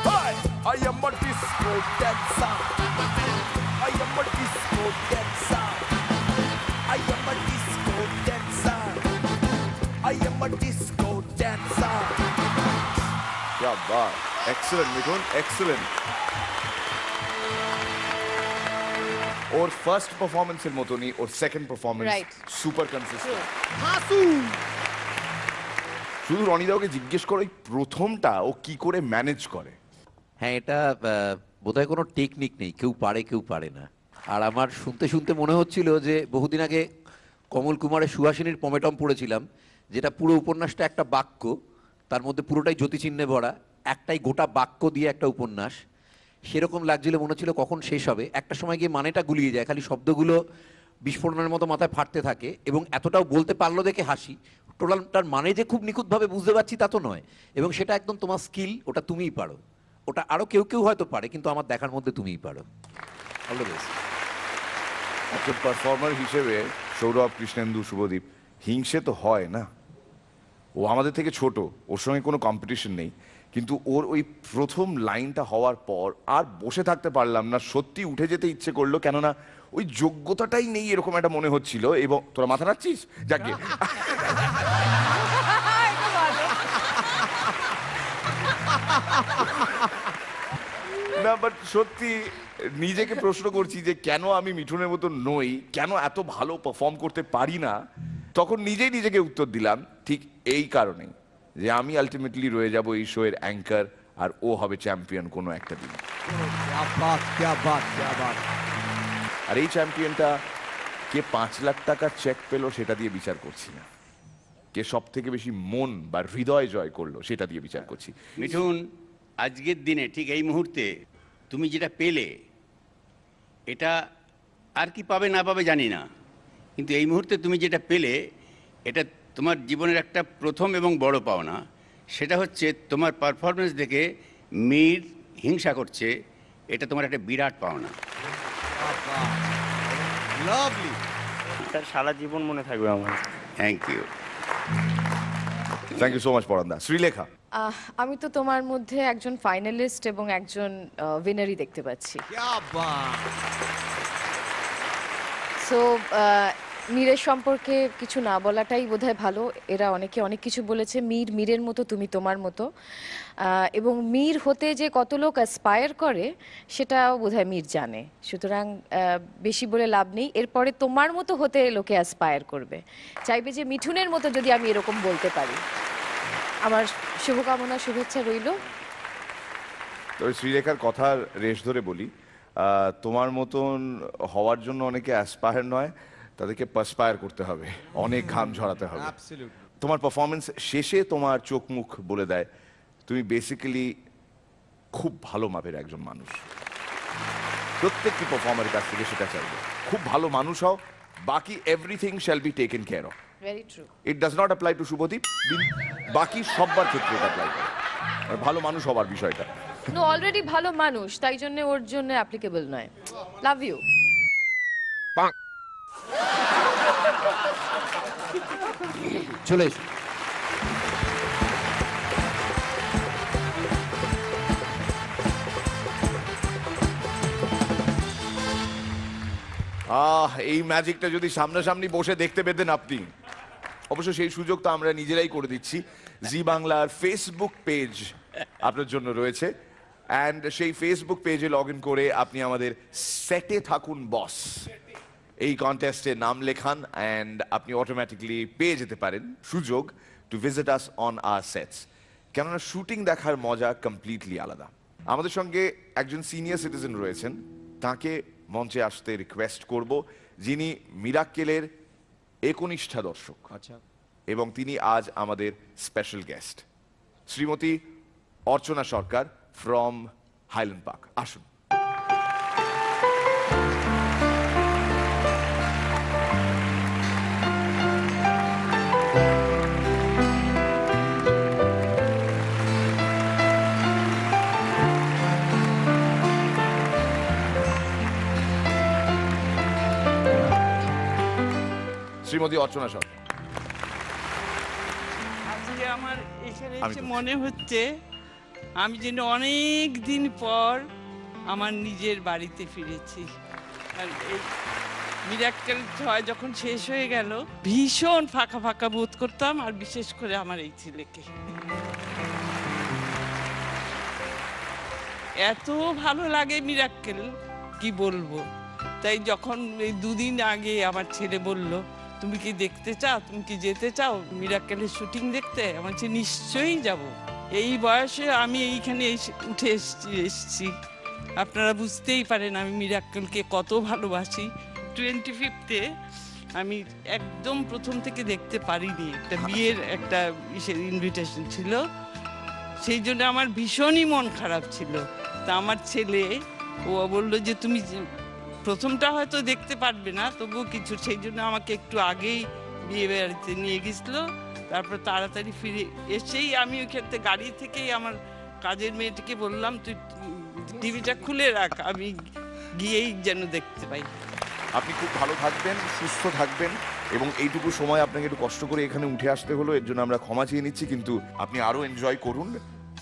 Hi, I am a disco dancer. I am a disco dancer. I am a disco dancer. I am a disco dancer. क्या बात! Excellent, Mithun, excellent. ওর ফার্স্ট পারফরমেন্সের মতনই ওর second performance
Right.
Super consistent.
Hasu
শুধু রনিদা ওকে জিজ্ঞেস করো এই প্রথমটা ও কি করে ম্যানেজ করে।
হ্যাঁ, এটা বোধহয় কোনো টেকনিক নেই, কেউ পারে কেউ পারে না। আর আমার শুনতে শুনতে মনে হচ্ছিল যে বহুদিন আগে কমল কুমারের সুহাসিনীর পমেটম পড়েছিলাম, যেটা পুরো উপন্যাসটা একটা বাক্য, তার মধ্যে পুরোটাই জ্যোতিচিহ্নে ভরা, একটাই গোটা বাক্য দিয়ে একটা উপন্যাস। সেরকম লাগছিল, মনে হচ্ছিল কখন শেষ হবে। একটা সময় গিয়ে মানেটা গুলিয়ে যায়, খালি শব্দগুলো বিস্ফোরণের মতো মাথায় ফাটতে থাকে, এবং এতটাও বলতে পারলো দেখে হাসি। টোটালটার মানে যে খুব নিখুঁতভাবে বুঝতে পারছি তা তো নয়, এবং সেটা একদম তোমার স্কিল, ওটা তুমিই পারো। ওটা আরও কেউ কেউ হয়তো পারে, কিন্তু আমার দেখার মধ্যে তুমিই পারো। All the best.
একজন পারফর্মার হিসেবে সৌরভ, কৃষ্ণেন্দু, শুভদীপ, হিংসে তো হয় না। ও আমাদের থেকে ছোট, ওর সঙ্গে কোনো কম্পিটিশন নেই, কিন্তু ওর ওই প্রথম লাইনটা হওয়ার পর আর বসে থাকতে পারলাম না, সত্যি উঠে যেতে ইচ্ছে করলো, কেননা ওই যোগ্যতাটাই নেই এরকম একটা মনে হচ্ছিল। এবং তোরা মাথা নাড়ছিস, যাকে না, বাট সত্যি নিজেকে প্রশ্ন করছি যে কেন আমি মিঠুনের মতো নই, কেন এত ভালো পারফর্ম করতে পারি না। তখন নিজেই নিজেকে উত্তর দিলাম, ঠিক এই কারণেই যে আমি আলটিমেটলি রয়ে যাব এই শো এর অ্যাঙ্কার, আর ও হবে চ্যাম্পিয়ন কোনো একটা দিন।
क्या बात क्या बात क्या बात।
আর এই চ্যাম্পিয়নটা কে 5 লাখ টাকার চেক পেলো সেটা দিয়ে বিচার করছি না, কে সব থেকে বেশি মন বা হৃদয় জয় করলো সেটা দিয়ে বিচার করছি।
মিঠুন, আজকের দিনে ঠিক এই মুহূর্তে তুমি যেটা পেলে, এটা আর কি পাবে না পাবে জানি না, কিন্তু এই মুহূর্তে তুমি যেটা পেলে, এটা তোমার জীবনের একটা প্রথম এবং বড় পাওনা। সেটা হচ্ছে তোমার পারফরমেন্স দেখে মীর হিংসা করছে, এটা তোমার একটা বিরাট পাওনা।
লাভলি।
তার সারা জীবন মনে থাকবে আমার।
Thank you.
Thank you so much পরান্দা। শ্রীলেখা,
আমি তো তোমার মধ্যে একজন ফাইনালিস্ট এবং একজন উইনারই দেখতে পাচ্ছি।
क्या बात।
সো মীরের সম্পর্কে কিছু না বলাটাই বোধহয় ভালো। এরা অনেকে অনেক কিছু বলেছে, মীরের মতো, তুমি তোমার মতো। এবং মীর হতে যে কত লোক অ্যাসপায়ার করে সেটাও বোধহয় মীর জানে। সুতরাং বেশি বলে লাভ নেই। এরপরে তোমার মতো হতে লোকে অ্যাসপায়ার করবে, চাইবে যে মিঠুনের মতো যদি আমি এরকম বলতে পারি। আমার শুভকামনা, শুভেচ্ছা রইল।
তো শ্রীলেখার কথার রেশ ধরে বলি, তোমার মতন হওয়ার জন্য অনেকে অ্যাসপায়ার নয়, তাদেরকে পাসপায়ার করতে হবে, অনেক ঘাম ঝরাতে হবে। তোমার পারফরমেন্স শেষে তোমার চোখ মুখ বলে দেয় তুমি বেসিক্যালি খুব ভালো মাপের একজন মানুষ। প্রত্যেকটি পারফর্মারের কাছ থেকে সেটা চাইবে, খুব ভালো মানুষ হও, বাকি everything shall be taken care of.
Very true.
It does not apply to Subhadeep, বাকি সবার ক্ষেত্রে এটা অ্যাপ্লাই করে, ভালো মানুষ হওয়ার বিষয়টা।
নো, অলরেডি ভালো মানুষ, তাই জন্য ওর জন্য অ্যাপ্লিকেবল নয়। Love you.
চলে এসো।
এই ম্যাজিকটা যদি সামনাসামনি বসে দেখতে পেতেন আপনি। অবশ্য সেই সুযোগ তো আমরা নিজেরাই করে দিচ্ছি। জি বাংলার ফেসবুক পেজ আপনার জন্য রয়েছে, অ্যান্ড সেই ফেসবুক পেজে লগ ইন করে আপনি আমাদের সেটে থাকুন বস এই কন্টেস্টে নাম লেখান, অ্যান্ড আপনি অটোমেটিকলি পেয়ে যেতে পারেন সুযোগ to visit us on our sets. কেননা শুটিং দেখার মজা কমপ্লিটলি আলাদা। আমাদের সঙ্গে একজন সিনিয়র সিটিজেন রয়েছেন, তাকে মঞ্চে আসতে রিকোয়েস্ট করব, যিনি মিরাক্কেলের একনিষ্ঠা দর্শক,
আচ্ছা,
এবং তিনি আজ আমাদের special guest, Shrimati Archana Sarkar from highland park. আসুন। শ্রীমতী অর্চনা সরকার,
আজকে আমার এখানে এসে মনে হচ্ছে আমি যেন অনেক দিন পর আমার নিজের বাড়িতে ফিরেছি। আর এই মিরাক্কেল ছয় যখন শেষ হয়ে গেল, ভীষণ ফাঁকা ফাঁকা বোধ করতাম, আর বিশেষ করে আমার এই ছেলেকে। এত ভালো লাগে মিরাক্কেল, কি বলবো। তাই যখন এই দুদিন আগে আমার ছেলে বলল তুমি কি দেখতে চাও, তুমি কি যেতে চাও মিরাক্কেলের শুটিং দেখতে, আমার বলছে নিশ্চয়ই যাব। এই বয়সে আমি এইখানে উঠে এসছি, আপনারা বুঝতেই পারেন আমি মিরাক্কেলকে কত ভালোবাসি। 25th আমি একদম প্রথম থেকে দেখতে পারিনি, একটা বিয়ের একটা ইনভিটেশন ছিল, সেই জন্য আমার ভীষণই মন খারাপ ছিল। তা আমার ছেলে ও বললো যে তুমি প্রথমটা হয়তো দেখতে পারবে না, তবুও কিছু, সেই জন্য আমাকে একটু আগেই বিয়ে বাড়িতে নিয়ে গেছিলো। তারপর তাড়াতাড়ি ফিরে এসেই আমি ওইখান থেকে গাড়ি থেকেই আমার কাজের মেয়েটিকে বললাম তুই টিভিটা খুলে রাখ, আমি গিয়েই যেন দেখতে পাই।
আপনি খুব ভালো থাকবেন, সুস্থ থাকবেন, এবং এইটুকু সময় আপনাকে একটু কষ্ট করে এখানে উঠে আসতে হলো, এর জন্য আমরা ক্ষমা চেয়ে নিচ্ছি, কিন্তু আপনি আরো এনজয় করুন।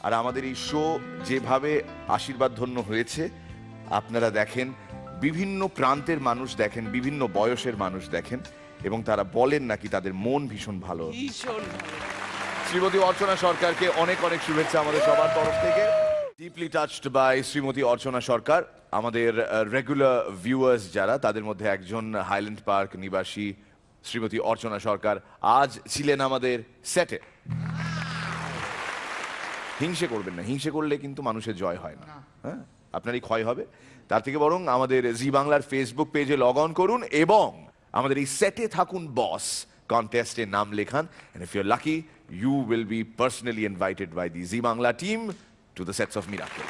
আর আমাদের এই শো যেভাবে আশীর্বাদ ধন্য হয়েছে, আপনারা দেখেন বিভিন্ন প্রান্তের মানুষ দেখেন, বিভিন্ন বয়সের মানুষ দেখেন, এবং তারা বলেন নাকি তাদের মন ভীষণ ভালো।
ভীষণ
শ্রীমতী অর্চনা সরকারকে অনেক অনেক শুভেচ্ছা আমাদের সবার তরফ থেকে। ডিপলি টাচড বাই শ্রীমতী অর্চনা সরকার। আমাদের রেগুলার ভিউয়ার্স যারা, তাদের মধ্যে একজন হাইল্যান্ড পার্ক নিবাসী শ্রীমতী অর্চনা সরকার আজ ছিলেন আমাদের সেটে। হিংসে করবেন না, হিংসে করলে কিন্তু মানুষের জয় হয় না, হ্যাঁ, আপনারই ক্ষয় হবে। তার থেকে বরং আমাদের জি বাংলার ফেসবুক পেজে লগ অন করুন এবং আমাদের এই সেটে থাকুন বস কন্টেস্টে নাম লেখান, and if you're lucky you will be personally invited by the G Bangla team to the sets of Miracle.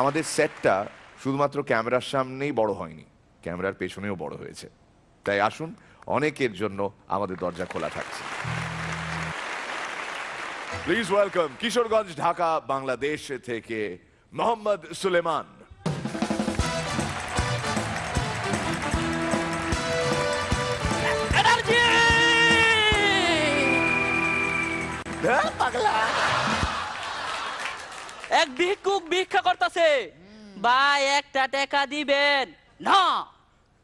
আমাদের সেটটা শুধুমাত্র ক্যামেরার সামনেই বড় হয়নি, ক্যামেরার পেছনেও বড় হয়েছে। তাই আসুন, অনেকের জন্য আমাদের দরজা খোলা থাকছে। প্লিজ ওয়েলকাম কিশোরগঞ্জ ঢাকা বাংলাদেশ থেকে মোহাম্মদ সুলেমান।
এক ভিক্ষুক ভিক্ষা করতেছে, ভাই একটা টাকা দিবেন না।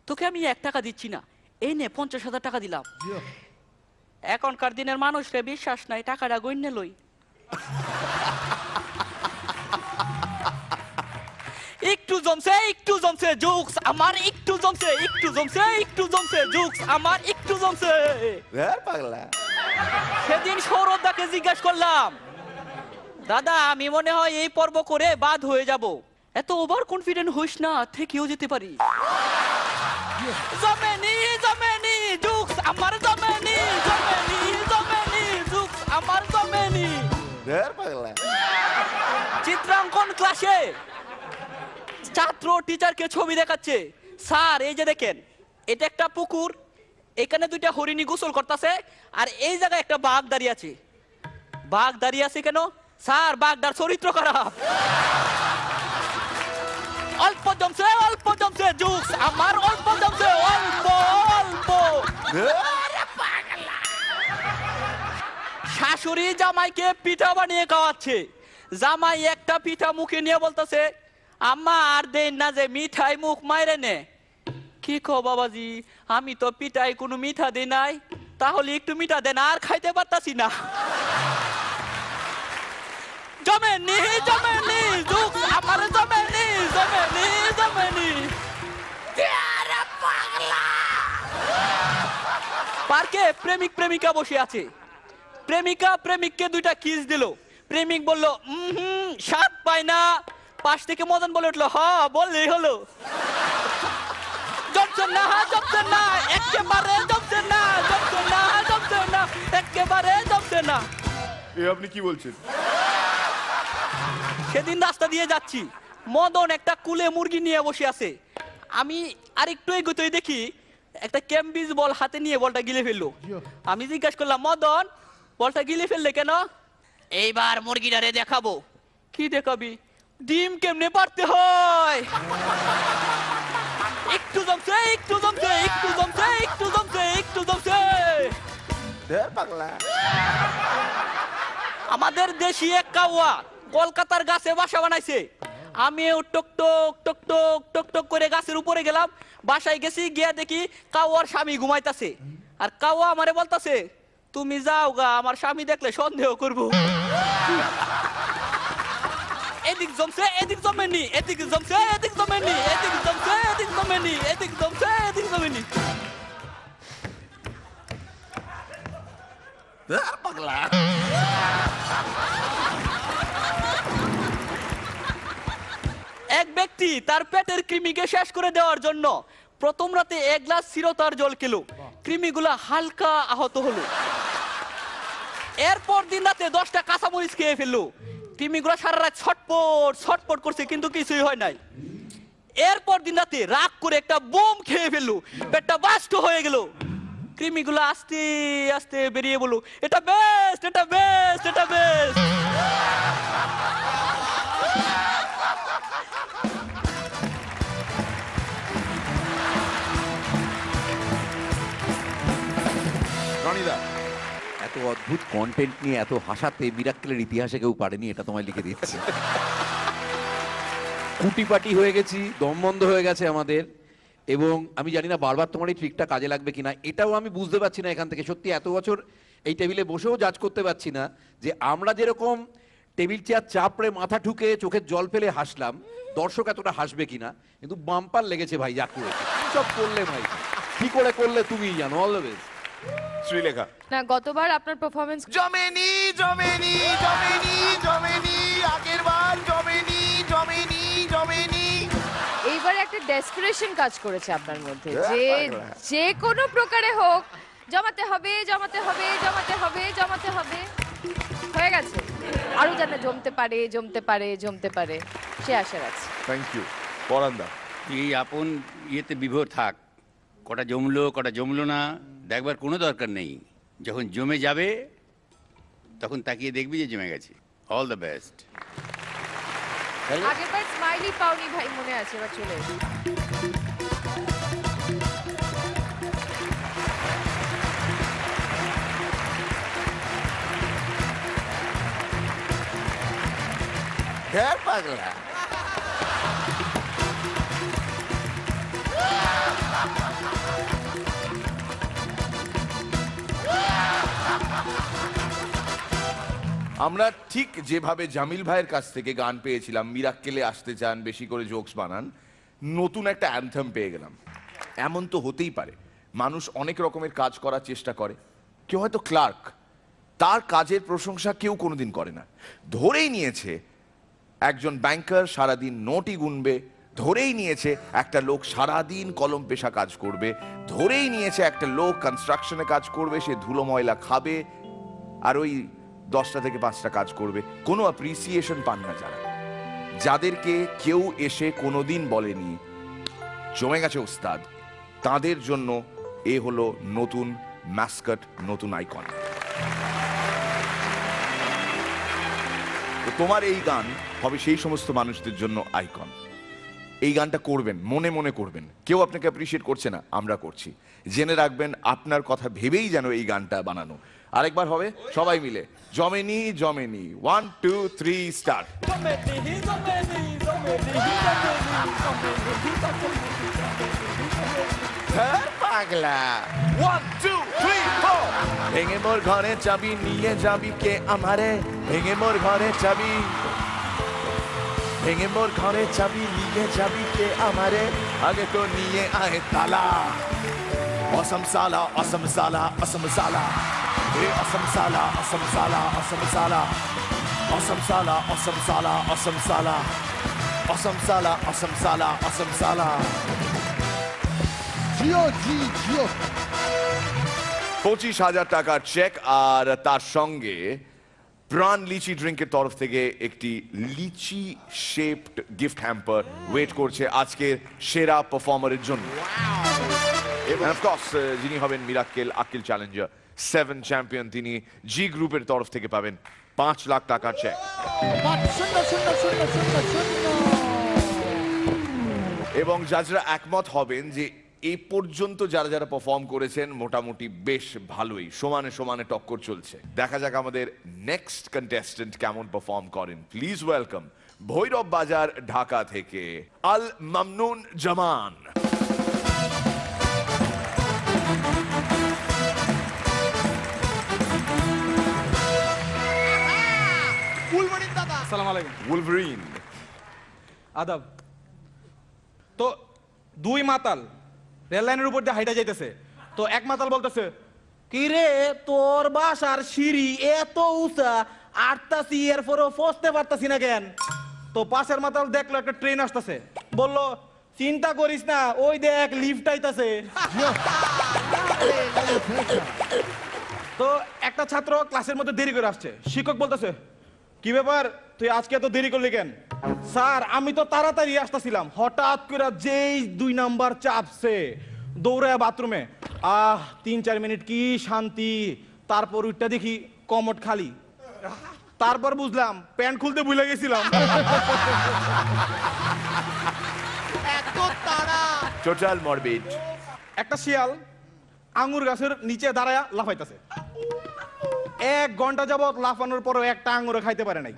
তোকে আমি 1 টাকা দিচ্ছি না, এই নে 50,000 টাকা দিলাম। এখনকার দিনের মানুষরে বিশ্বাস নাই, টাকাটা গইন্যে লই। একটু জমছে জোকস আমার, একটু জমছে জোকস আমার, একটু জমছে। সেদিন সৌরভদাকে জিজ্ঞাসা করলাম, দাদা আমি মনে হয় এই পর্ব করে বাদ হয়ে যাব। এত ওভার কনফিডেন্ট হইস না, থেকেও যেতে পারি। জমেনি জোকস আমার, জমেনি জোকস আমার, জমেনি। চিত্রাঙ্কন ক্লাসে ছাত্র টিচারকে ছবি দেখাচ্ছে, স্যার এই যে দেখেন এটা একটা পুকুর, এখানে 2টা হরিণী গোসল করতেছে, আর এই জায়গায় একটা বাঘ দাঁড়িয়ে আছে। বাঘ দাঁড়িয়ে আছে কেন? স্যার বাঘটার চরিত্র খারাপ। অল্প জমছে জোকস আমার, অল্প জমছে, অল্প। শাশুড়ি জামাইকে পিঠা বানিয়ে খাওয়াচ্ছে, জামাই একটা পিঠা মুখে নিয়ে বলতেছে, আম্মা আর দেন না যে মিঠাই মুখ মাইরে নে। কি কো বাবাজি, আমি তো পিঠাই কোনো মিঠা দিই নাই, তাহলে একটু মিঠা দেন, আর খাইতে পারতাছি না। জমেনি জোকস আমার, জমেনি। পার্কে প্রেমিক প্রেমিকা বসে আছে, প্রেমিকা প্রেমিককে 2টা কিস দিল। প্রেমিক বলল স্বাদ পায় না। পাশ থেকে মদন বলে উঠলো, হ্যাঁ বললেই হলো। জমছে না, একেবারে জমছে না, একেবারে জমছে না।
আপনি কি বলছেন?
সেদিন রাস্তা দিয়ে যাচ্ছি, মদন একটা কুলে মুরগি নিয়ে বসে আছে। আমি আরেকটু এগোতেই দেখি একটা ক্যাম্বিজ বল হাতে নিয়ে বলটা গিলে ফেললো। আমি জিজ্ঞাসা করলাম, মদন বলটা গিলে ফেললে কেন? এইবার মুরগিটারে দেখাবো। কি দেখাবি? ডিম কেমনে পারতে হয়। একটু জমছে। আমাদের দেশি এক কাউয়া কলকাতার গাছে বাসা বানাইছে। আমিও টক করে গাছের উপরে গেলাম। বাসায় গেছি, গিয়া দেখি কাউয়ার স্বামী ঘুমাইতাছে, আর কাউয়া আমারে বলতাছে, তুমি যাও গা, আমার স্বামী দেখলে সন্দেহ করবো।
এদিক জমছে এদিক জমেনি, এদিক জমছে এদিক জমেনি, এদিক জমছে এদিক জমেনি, এদিক জমছে এদিক জমেনি।
পাগলা।
এক ব্যক্তি তার পেটের কৃমিকে শেষ করে দেওয়ার জন্য প্রথম রাতে 1 গ্লাস চিরতার জল খেলো, কৃমিগুলা হালকা আহত হলো। এরপর দিন রাতে 10টা কাঁচামরিচ খেয়ে ফেললো, কৃমিগুলা সারা রাত ছটপট ছটপট করছে কিন্তু কিছুই হয় নাই। এরপর দিন রাতে রাগ করে একটা বোম খেয়ে ফেললো, পেটটা বাস্ট হয়ে গেল। কৃমিগুলো আস্তে আস্তে বেরিয়ে বললো, এটা বেস্ট, এটা বেস্ট, এটা বেস্ট।
রনিদা,
এত অদ্ভুত কন্টেন্ট নিয়ে এত হাসাতে মিরাক্কেলের ইতিহাসে কেউ পারেনি, এটা তোমায় লিখে দিচ্ছি। কুটিপাটি হয়ে গেছি, দম বন্ধ হয়ে গেছে আমাদের, এবং আমি জানি না বারবার তোমার এই ট্রিকটা কাজে লাগবে কিনা, এটাও আমি বুঝতে পারছি না এখান থেকে। সত্যি এত বছর এই টেবিলে বসেও জাজ করতে পারছি না যে আমরা যেরকম টেবিল চেয়ার চাপড়ে মাথা ঠুকে চোখের জল ফেলে হাসলাম, দর্শক এতটা হাসবে কিনা। কিন্তু বাম্পার লেগেছে ভাই, যা করেছে সব করলে ভাই, কি করে করলে তুমি জানো। All the best
Sreelekha.
না, গতবার আপনার পারফরমেন্স
জমেনি জমেনি জমেনি জমেনি, আগের বার জমেনি জমেনি জমেনি।
এইবার একটা ডেসপারেশন কাজ করেছে আপনার মধ্যে, যে কোনো প্রকারে হোক জমাতে হবে জমাতে হবে জমাতে হবে জমাতে হবে। হয়ে গেছে, আরো যেন জমতে পারে জমতে পারে জমতে পারে, সে আশা রাখছি।
Thank you. পরান্দা,
এই আপন ইয়েতে বিভোর থাক, কটা জমলো কটা জমলো না দেখবার কোনো দরকার নেই। যখন জমে যাবে তখন তাকিয়ে দেখবি যে জমে গেছে। All the best.
আগেরবার স্মাইলি পাওনি ভাই, মনে আছে, এবার চলে এসো।
ঢের পাগলা।
আমরা ঠিক যেভাবে জামিল ভাইয়ের কাছ থেকে গান পেয়েছিলাম, মিরাক্কেলে আসতে চান, বেশি করে জোকস বানান, নতুন একটা অ্যানথেম পেয়ে গেলাম। এমন তো হতেই পারে, মানুষ অনেক রকমের কাজ করার চেষ্টা করে। কেউ হয়তো ক্লার্ক, তার কাজের প্রশংসা কেউ কোনোদিন করে না। ধরেই নিয়েছে একজন ব্যাংকার সারাদিন নোটই গুনবে, ধরেই নিয়েছে একটা লোক সারাদিন কলম পেশা কাজ করবে, ধরেই নিয়েছে একটা লোক কনস্ট্রাকশনে কাজ করবে, সে ধুলো ময়লা খাবে আর ওই 10টা থেকে 5টা কাজ করবে। কোনো অ্যাপ্রিসিয়েশন পান না যারা, যাদেরকে কেউ এসে কোনোদিন বলেনি জমে গেছে ওস্তাদ, তাদের জন্য এ হলো নতুন ম্যাসকট, নতুন আইকন। তো তোমার এই গান হবে সেই সমস্ত মানুষদের জন্য আইকন। এই গানটা করবেন, মনে মনে করবেন, কেউ আপনাকে অ্যাপ্রিসিয়েট করছে না, আমরা করছি। জেনে রাখবেন আপনার কথা ভেবেই যেন এই গানটা বানানো। আরেকবার হবে সবাই মিলে, জমেনি জমেনি, 1 2 3 স্টার্ট।
পাগলা।
1 2 3 4। ভেঙে মোর ঘরে চাবি নিয়ে যাবি কে আমারে, ভেঙে মোর ঘরে চাবি, ভেঙে মোর ঘরে চাবি নিয়ে যাবি কে আমারে, আগে তো নিয়ে আয় তালা। অসম সালা অসম সালা অসম সালা, হে অসম সালা অসম সালা অসম সালা, অসম সালা অসম সালা অসম সালা, অসম সালা অসম সালা অসম সালা।
জিও জি জিও।
25,000 টাকার চেক, আর তার সঙ্গে প্রাণ লিচি ড্রিঙ্কের তরফ থেকে একটি লিচি শেপড গিফট হ্যাম্পার ওয়েট করছে আজকের সেরা পারফর্মারের জন্য। এবং অফকোর্স যিনি হবেন মিরাক্কেল আক্কেল চ্যালেঞ্জার 7 চ্যাম্পিয়ন, তিনি জি গ্রুপের তরফ থেকে পাবেন 5 লাখ টাকার চেক। এবং জাজরা একমত হবেন যে এই পর্যন্ত যারা যারা পারফর্ম করেছেন মোটামুটি বেশ ভালোই, সমানে সমানে টক্কর চলছে। দেখা যাক আমাদের নেক্সট কন্টেস্টেন্ট কেমন পারফর্ম করেন। প্লিজ ওয়েলকাম ভৈরব বাজার ঢাকা থেকে আল মামনুন জামান।
ফুলমণির দাদা।
আসসালামু আলাইকুম।
Wolverine.
আদাব। তো দুই মাতাল রেল লাইনের উপর দিয়ে হাইটা যাইতেছে, তো এক মাতাল বলতেছে, কি রে তোর বাসার সিঁড়ি এত উঁচা, আটতাছি এরপরেও পৌঁছতে পারতাছি না কেন? তো পাশের মাতাল দেখলো একটা ট্রেন আসতেছে, বললো চিন্তা করিস না, ওই দেখ লিফট আইতাছে। তো একটা ছাত্র ক্লাসের মধ্যে দেরি করে আসছে, শিক্ষক বলতেছে, কি ব্যাপার তুই আজকে এত দেরি করলি কেন? স্যার আমি তো তাড়াতাড়ি আসতেছিলাম, হঠাৎ করে যেই 2 নাম্বার চাপছে, দৌড়ায় বাথরুমে, 3-4 মিনিট কি শান্তি, তারপর উঠটা দেখি কমোড খালি, তারপর বুঝলাম প্যান্ট খুলতে ভুলে গেছিলাম।
এত তাড়া।
Total morbid.
একটা শিয়াল আঙ্গুর গাছের নিচে দাঁড়ায় লাফাইতেছে, 1 ঘন্টা যাবত লাফানোর পরও একটা আঙ্গুরও খাইতে পারে নাই।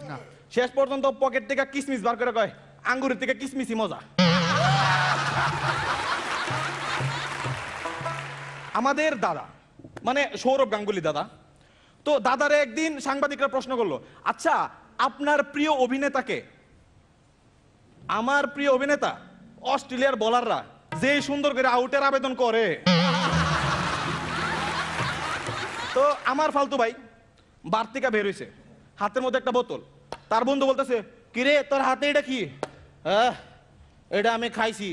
শেষ পর্যন্ত পকেট থেকে কিসমিস বার করে কয়, আঙ্গুরের থেকে কিসমিসই মজা। আমাদের দাদা মানে সৌরভ গাঙ্গুলি দাদা, তো দাদারে একদিন সাংবাদিকরা প্রশ্ন করলো, আচ্ছা আপনার প্রিয় অভিনেতাকে? আমার প্রিয় অভিনেতা অস্ট্রেলিয়ার বোলাররা যে সুন্দর করে আউটের আবেদন করে। তো আমার ফালতু ভাই বার থেকে বের হইছে, হাতের মধ্যে একটা বোতল, তার বন্ধু বলতেছে, কিরে তোর হাতে এটা কি? এটা আমি খাইছি।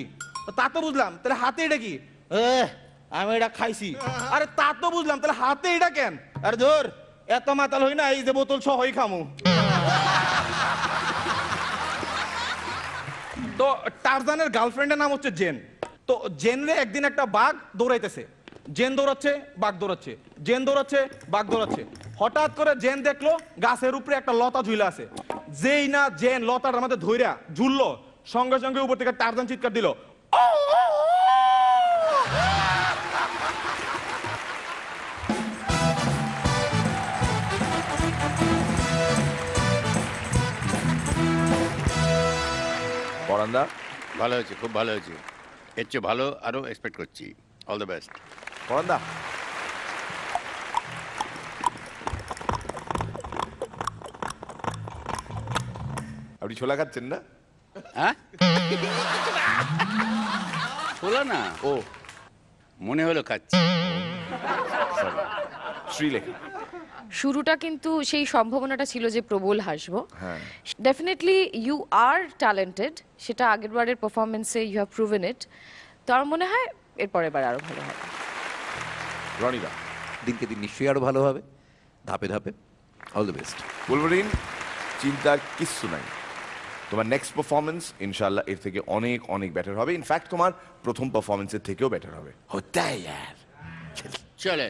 তা তো বুঝলাম, তাহলে হাতে এটা কি? আমি এটা খাইছি। আরে তা তো বুঝলাম, তাহলে হাতে এটা কেন? আরে ধর এত মাতাল হই না, এই যে বোতল সহই খামু। তো টারজানের গার্লফ্রেন্ডের নাম হচ্ছে জেন। তো জেনরে একদিন একটা বাঘ দৌড়াইতেছে, জেন দৌড়াচ্ছে বাঘ দৌড়াচ্ছে, জেন দৌড়াচ্ছে বাঘ দৌড়াচ্ছে। হঠাৎ করে জেন দেখলো গাছের উপরে একটা লতা ঝুলে আছে, যেই না জেন লতাটার মধ্যে ধইরা ঝুললো, সঙ্গে সঙ্গে উপর থেকে টারজান চিৎকার দিল,
পরান্দা
ভালো হয়েছে, খুব ভালো হয়েছে, এর চেয়ে ভালো আরো এক্সপেক্ট করছি। অল দ্য বেস্ট
পরান্দা। আপনি ছোলা খাচ্ছেন না?
হ্যাঁ ছোলা না,
ও
মনে হলো খাচ্ছি।
শ্রীলেখা।
শুরুটা কিন্তু সেই সম্ভাবনাটা ছিল যে প্রবল হাসবো।
হ্যাঁ
ডেফিনেটলি ইউ আর ট্যালেন্টেড, সেটা আগের বারের পারফরমেন্সে ইউ হ্যাভ প্রুভেন ইট। তো আমার মনে হয় এরপরের বার আরো ভালো হবে।
রনিদা।
দিনকে দিন নিশ্চয়ই আরো ভালো হবে, ধাপে ধাপে। All the best.
বুলবুরিন, চিন্তার কিচ্ছু নাই, তোমার নেক্সট পারফরমেন্স ইনশাল্লাহ এর থেকে অনেক অনেক বেটার হবে। ইনফ্যাক্ট তোমার প্রথম পারফরমেন্সের থেকেও বেটার হবে। হতে ইয়ার
চলে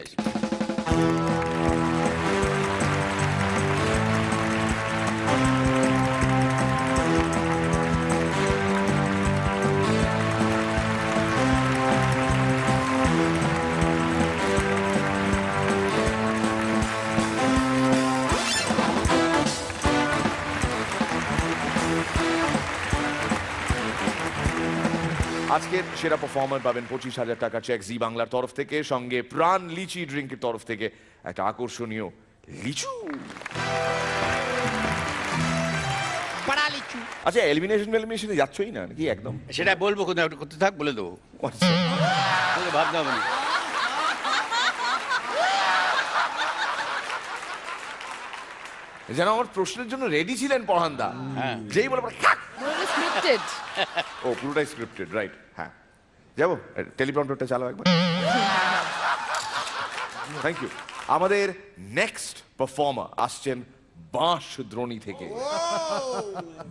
আজকের সেরা পারফর্মার পাবেন 25,000 টাকা চেক জি বাংলার তরফ থেকে, সঙ্গে প্রাণ লিচি ড্রিঙ্কের তরফ থেকে একটা আকর্ষণীয় লিচু। আচ্ছা এলিমিনেশনে যাচ্ছই না নাকি? একদম
সেটা বলবো, কোথাও করতে থাক বলে দেবো, ভাবতে হবে না।
যেন আমার প্রশ্নের জন্য রেডি ছিলেন পরহান্দা, যেই বলে
স্ক্রিপ্টেড।
ও পুরোটাই স্ক্রিপ্টেড, রাইট? হ্যাঁ যাবো, টেলিপ্রম্পটারটা চালাও একবার। Thank you. আমাদের নেক্সট পারফর্মার আসছেন বাঁশদ্রোণী থেকে।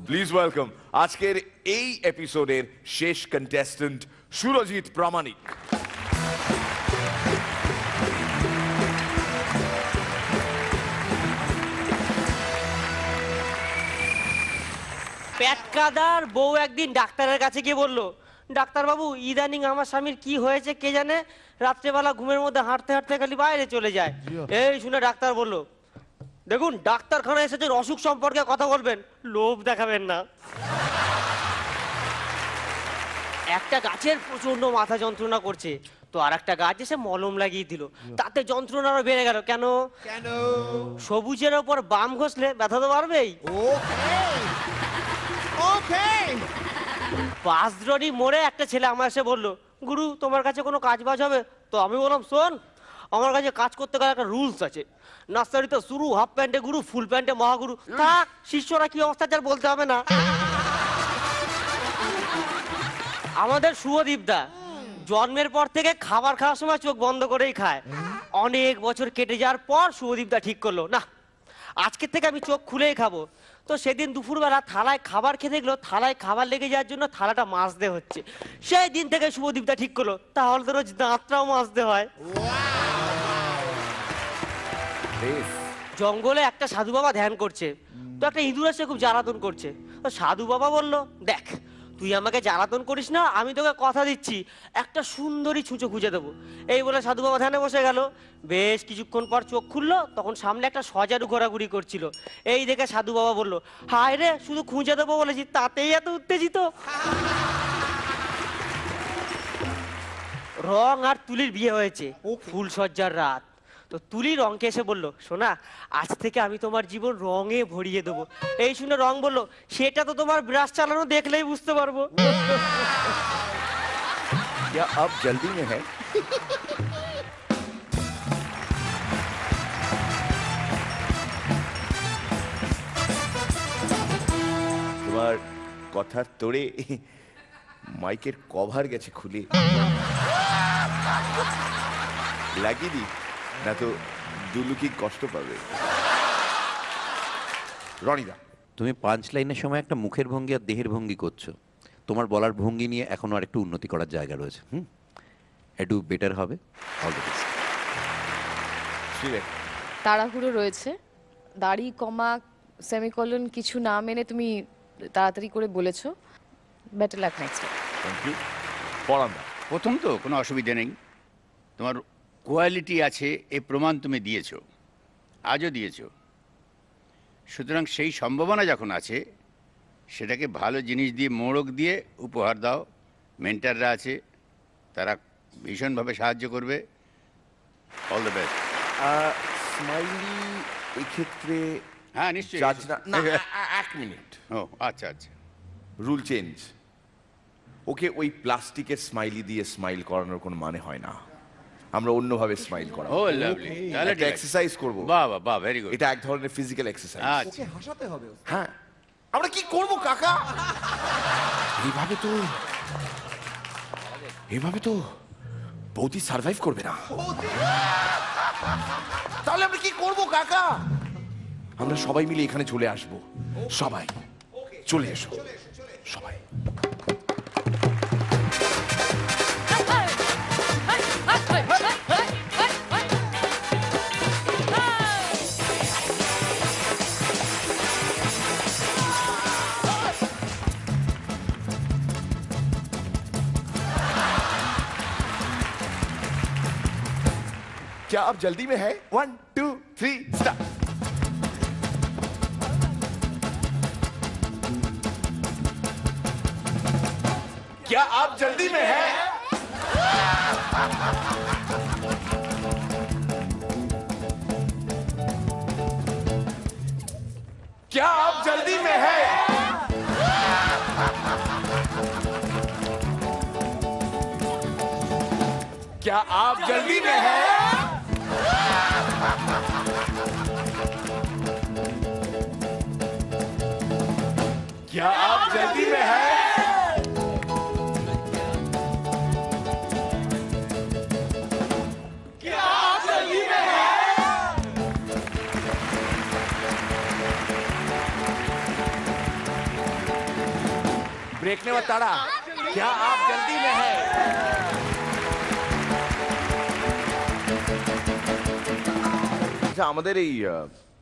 প্লিজ ওয়েলকাম আজকের এই এপিসোডের শেষ কন্টেস্ট্যান্ট সুরজিৎ প্রামাণিক।
পেটকাদার বউ একদিন ডাক্তারের কাছে গিয়ে বলল, ডাক্তারবাবু ইদানিং আমার স্বামীর কি হয়েছে কে জানে, রাত্রেবেলা ঘুমের মধ্যে হাঁটতে হাঁটতে খালি বাইরে চলে যায়। এই শুনে ডাক্তার বলল, দেখুন ডাক্তারখানায় এসেছেন অসুখ সম্পর্কে কথা বলবেন, লোভ দেখাবেন না। একটা গাছের প্রচন্ড মাথা যন্ত্রণা করছে, তো আর একটা গাছ এসে মলম লাগিয়ে দিল, তাতে যন্ত্রণা আরো বেড়ে গেল। কেন?
কেন?
সবুজের ওপর বাম ঘষলে ব্যথা তো বাড়বেই।
ওকে
পাঁচরনি মোড়ে একটা ছেলে আমার এসে বললো, গুরু তোমার কাছে কোনো কাজ বাজ হবে? তো আমি বললাম, শোন, আমার কাছে কাজ করতে গেলে একটা রুলস আছে। নার্সারিতে শুরু হাফ প্যান্টে গুরু, ফুল প্যান্টে মহাগুরু। থাক, শিষ্যরা কি অবস্থা যার বলতে হবে না। আমাদের শুভদীপদা জন্মের পর থেকে খাবার খাওয়ার সময় চোখ বন্ধ করেই খায়। অনেক বছর কেটে যাওয়ার পর শুভদীপদা ঠিক করলো, না আজকের থেকে আমি চোখ খুলেই খাবো। তো সেদিন দুপুরবেলা থালায় খাবার খেতে গেলো, থালায় খাবার লেগে যাওয়ার জন্য থালাটা মাজতে হচ্ছে। সেই দিন থেকে শুভদীপদা ঠিক করলো, তাহলে তো রোজ দাঁতটাও মাজতে হয়। জঙ্গলে একটা সাধু বাবা ধ্যান করছে, তো একটা ইঁদুর এসে খুব জ্বালাতন করছে। তো সাধু বাবা বলল, দেখ তুই আমাকে জ্বালাতন করিস না, আমি তোকে কথা দিচ্ছি একটা সুন্দরী ছুঁচো খুঁজে দেবো। এই বলে সাধু বাবা ধ্যানে বসে গেল। বেশ কিছুক্ষণ পর চোখ খুললো, তখন সামনে একটা সজারু ঘোরাঘুরি করছিল। এই দেখে সাধু বাবা বলল, হায় রে, শুধু খুঁজে দেবো বলেছি, তাতেই এত উত্তেজিত। রং আর তুলির বিয়ে হয়েছে, ফুল সজ্জার রাত। তো তুলি রংকে এসে বলল, শোনা, আজ থেকে আমি তোমার জীবন রঙে ভরিয়ে দেবো। এই শুনে রং বলল, সেটা তো তোমার ব্রাশ চালানো দেখলেই বুঝতে পারবো।
क्या अब जल्दी में है? তোমার কথার তোড়ে মাইকের কভার গেছে খুলে। লাগিয়ে দি, না তো দুলু কি কষ্ট পাবে। রনিদা,
তুমি পাঁচ লাইনের সময় একটা মুখের ভঙ্গি আর দেহের ভঙ্গি করছো। তোমার বলার ভঙ্গি নিয়ে এখনো আরেকটু উন্নতি করার জায়গা রয়েছে। একটু বেটার হবে। All the best.
তাড়াহুড়ো রয়েছে, দাড়ি কমা সেমিকোলন কিছু না মেনে তুমি তাড়াতাড়ি করে বলেছো। Better luck next time.
Thank you. পড়ান দা।
প্রথম তো কোনো অসুবিধা নেই, তোমার কোয়ালিটি আছে এ প্রমাণ তুমি দিয়েছো, আজও দিয়েছো। সুতরাং সেই সম্ভাবনা যখন আছে সেটাকে ভালো জিনিস দিয়ে মোড়ক দিয়ে উপহার দাও। মেন্টাররা আছে, তারা ভীষণভাবে সাহায্য করবে। All the best.
স্মাইলি এই ক্ষেত্রে
হ্যাঁ নিশ্চয়ই।
জাজ না, এক মিনিট।
ও আচ্ছা আচ্ছা,
রুল চেঞ্জ। ওকে ওই প্লাস্টিকের স্মাইলি দিয়ে স্মাইল করানোর কোনো মানে হয় না। আমরা অন্যভাবে স্মাইল করাবো।
ও লাভলি, তাহলে
একটা এক্সারসাইজ করব।
বাহ বাহ বাহ, ভেরি গুড।
এটা এক ধরনের ফিজিক্যাল এক্সারসাইজ।
আচ্ছা,
ওকে হাসাতে হবে।
হ্যাঁ, আমরা কি করব কাকা? এইভাবে তো বৌদি সার্ভাইভ করবে না। তাহলে আমরা কি করব কাকা? আমরা সবাই মিলে এখানে চলে আসব। সবাই চলে এসো, সবাই। क्या आप जल्दी में है? 1 2 3 स्टार्ट। क्या आप जल्दी में है? क्या आप जल्दी में है? क्या आप जल्दी में है? क्या आप जल्दी में है? क्या आप जल्दी में है? ब्रेक ने बताड़ा। क्या आप जल्दी में है? আচ্ছা, আমাদের এই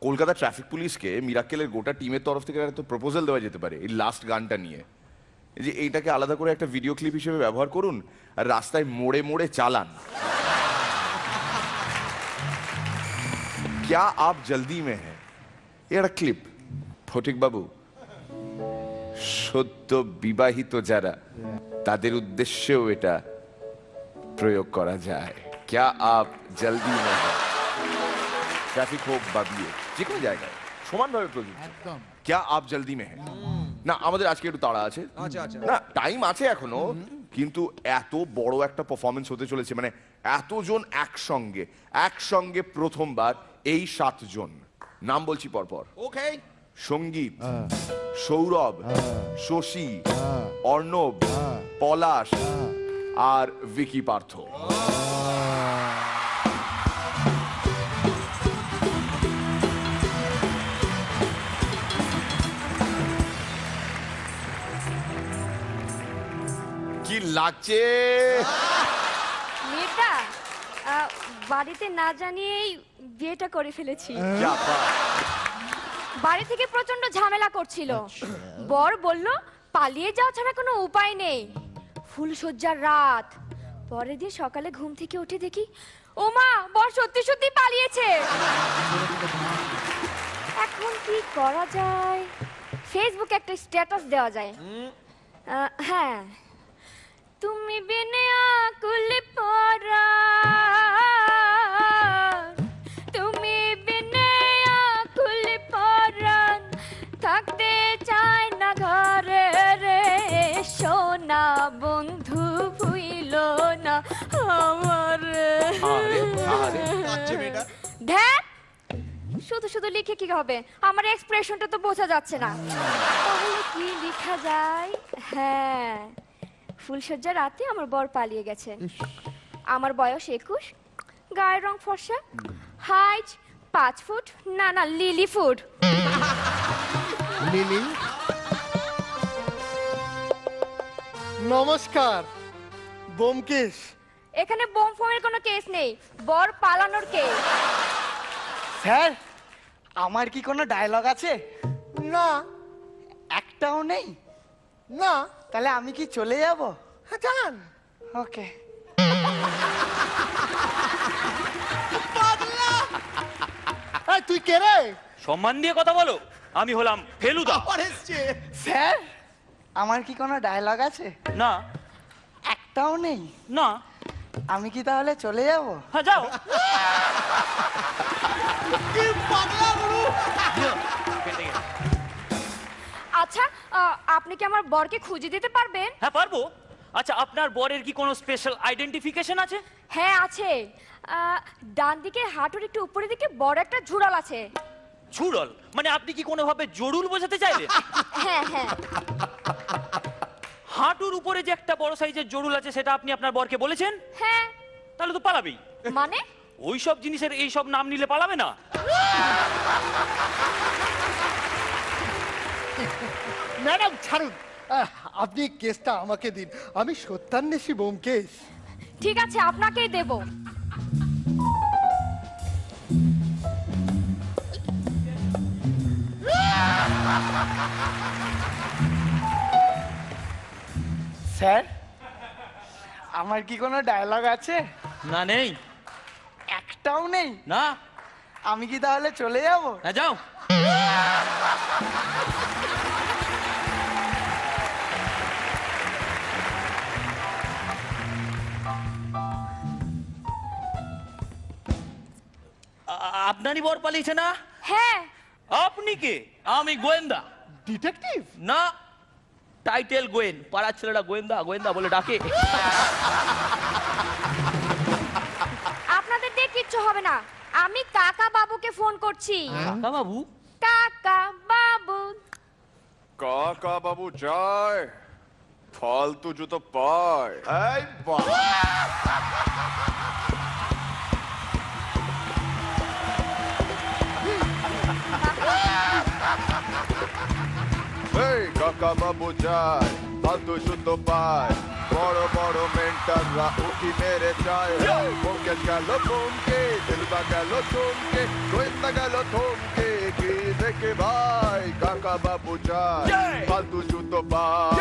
কলকাতা ট্রাফিক পুলিশকে মিরাক্কেলের গোটা টিমের তরফ থেকে একটা প্রপোজাল দেওয়া যেতে পারে এই লাস্ট গানটা নিয়ে, যে এইটাকে আলাদা করে একটা ভিডিও ক্লিপ হিসেবে ব্যবহার করুন আর রাস্তায় মোড়ে মোড়ে চালান। क्या आप जल्दी में है? এটা ক্লিপ। ফটিক বাবু, সদ্য বিবাহিত যারা, তাদের উদ্দেশ্যেও এটা প্রয়োগ করা যায়। क्या आप जल्दी में हैं? ট্রাফিক হোক বা বিয়ে যে কোনো জায়গায় সমানভাবে প্রযোজ্য।
একদম।
क्या आप जल्दी में हैं? না আমাদের আজকে একটু তাড়া আছে,
আচ্ছা আচ্ছা
না টাইম আছে এখনো, কিন্তু এত বড় একটা পারফরমেন্স হতে চলেছে, মানে এতজন একসঙ্গে প্রথমবার এই 7 জন নাম বলছি পরপর।
ওকে
সঙ্গীত, সৌরভ, শশী, অর্ণব, পলাশ আর ভিকি পার্থ। কি লাগছে?
মেয়েটা বাড়িতে না জানিয়েই বিয়েটা করে ফেলেছি।
क्या बात।
বাড়ি থেকে প্রচন্ড ঝামেলা করছিল। বর বলল পালিয়ে যাওয়া ছাড়া কোনো উপায় নেই। ফুলসজ্জার রাত, পরের দিন সকালে ঘুম থেকে উঠে দেখি ও মা, বর সত্যি সত্যি পালিয়েছে। এখন কি করা যায়? ফেসবুকে একটা স্ট্যাটাস দেওয়া যায়। হ্যাঁ, তুমি বিনে আকুল পরা, তুমি বিনে আকুল পরা, থাকতে চাই না ঘরে রে সোনা বন্ধু ভুইল না আমার। ধ্যান, শুধু শুধু লিখে কি হবে? আমার এক্সপ্রেশনটা তো বোঝা যাচ্ছে না। তাহলে কি লেখা যায়? হ্যাঁ, ফুলসজ্জা রাতে আমার বর পালিয়ে গেছে। আমার বয়স 21, গায়ের রং ফর্সা, হাইট 5 ফুট, না লিলি ফুড।
লিলি,
নমস্কার বোমকেশ।
এখানে বোম ফোমের কোনো কেস নেই, বর পালানোর কেস।
স্যার, আমার কি কোনো ডায়লগ আছে? না, একটাও নেই। না, তাহলে আমি কি চলে যাব? হ্যাঁ যান। ওকে।
তুই কে রে?
সম্মান দিয়ে কথা বলো, আমি হলাম ফেলুদা।
স্যার, আমার কি কোনো ডায়লগ আছে?
না,
একটাও নেই।
না।
আমি কি তাহলে চলে যাব?
হ্যাঁ যাও।
আচ্ছা, আপনি কি আমার বরকে খুঁজে দিতে পারবেন?
হ্যাঁ পারবো। আচ্ছা, আপনার বরের কি কোনো স্পেশাল আইডেন্টিফিকেশন আছে?
হ্যাঁ আছে। ডান দিকে হাঁটুর একটু উপরের দিকে বড় একটা ঝুড়াল আছে।
ঝুড়ল মানে আপনি কি কোনোভাবে জড়ুল বোঝাতে চাইলেন?
হ্যাঁ হ্যাঁ।
হাঁটুর উপরে যে একটা বড় সাইজের জড়ুল আছে, সেটা আপনি আপনার বরকে বলেছেন?
হ্যাঁ।
তাহলে তো পালাবেই।
মানে?
ওই সব জিনিসের এই সব নাম নিলে পালাবে না।
ম্যাডাম ছাড়ুন, আপনি কেসটা আমাকে দিন, আমি সত্যান্বেষী বোমকেশ।
ঠিক আছে, আপনাকেই দেব।
স্যার, আমার কি কোনো ডায়লগ আছে?
না, নেই।
একটাও নেই?
না।
আমি কি তাহলে চলে যাব?
হ্যাঁ যাও। আপনারই বর পালিয়েছে না?
হ্যাঁ।
আপনি কে? আমি গোয়েন্দা।
ডিটেকটিভ?
না, টাইটেল গোয়েন। পাড়ার ছেলেরা গোয়েন্দা গোয়েন্দা বলে ডাকে।
আপনাদের দিয়ে কিচ্ছু হবে না, আমি কাকা বাবুকে ফোন করছি।
কাকা বাবু?
কাকা বাবু।
কাকা বাবু যায়, ফালতু জুতো পায়। এই বাহ, এই কাকা বাবু যায়, ফালতু জুতো পায়, বড় বড় মেন্টাররা উঠি মেরে যায়। বোমকে গেল বোমকে, দিলবা গেল চমকে, গোয়েন্দা গেল থমকে, কি দেখে ভাই কাকা বাবু যায়, ফালতু জুতো পায়।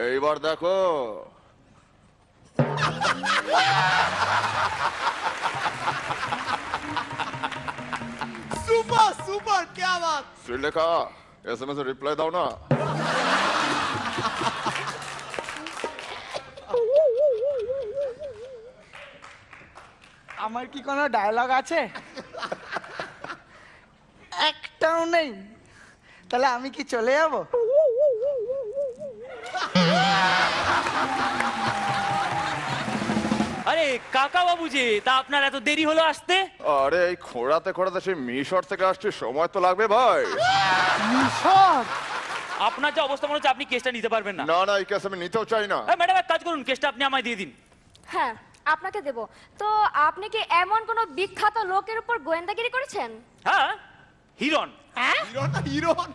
এইবার দেখো।
सुपर सुपर, क्या बात।
श्रीलेखा, SMS रिप्लाई दाओ ना।
আমার কি কোনো ডায়লগ আছে? একটাও নেই। তাহলে আমি কি চলে যাব?
আরে কাকা বাবু যে, তা আপনার এত দেরি হলো আসতে?
আরে এই খোঁড়াতে খোঁড়াতে সেই মিশর থেকে আসছে, সময় তো লাগবে ভাই।
মিশর?
আপনার যে অবস্থা মনে হচ্ছে আপনি কেসটা নিতে পারবেন না।
না না, এই কেস আমি নিতেও চাই না।
ম্যাডাম এক কাজ করুন, কেসটা আপনি আমায় দিয়ে দিন।
হ্যাঁ আপনাকে দেব। তো আপনি কি এমন কোনো বিখ্যাত লোকের উপর গোয়েন্দাগিরি করেছেন?
হ্যাঁ, হিরণ।
হ্যাঁ
হিরণ?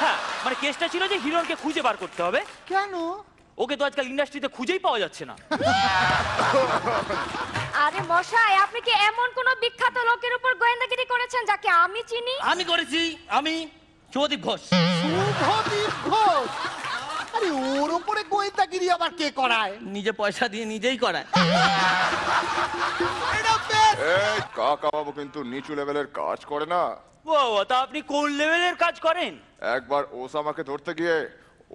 হ্যাঁ, মানে কেসটা ছিল যে হিরণকে খুঁজে বার করতে হবে।
কেন?
ওকে তো আজকাল ইন্ডাস্ট্রিতে খুঁজেই পাওয়া যাচ্ছে না।
আরে মশাই, আপনি কি এমন কোন বিখ্যাত লোকের উপর গোয়েন্দাগিরি করেছেন যাকে আমি চিনি?
আমি করেছি, আমি শুভদীপ ঘোষ।
শুভদীপ ঘোষ? আরে ওর উপরে গোয়েন্দাগিরি আবার কে করায়?
নিজে পয়সা দিয়ে নিজেই করায়।
এই কাকা বাবু কিন্তু নিচু লেভেলের কাজ করে না।
ও, তা আপনি কোন লেভেলের কাজ করেন?
একবার ওসামাকে ধরতে গিয়ে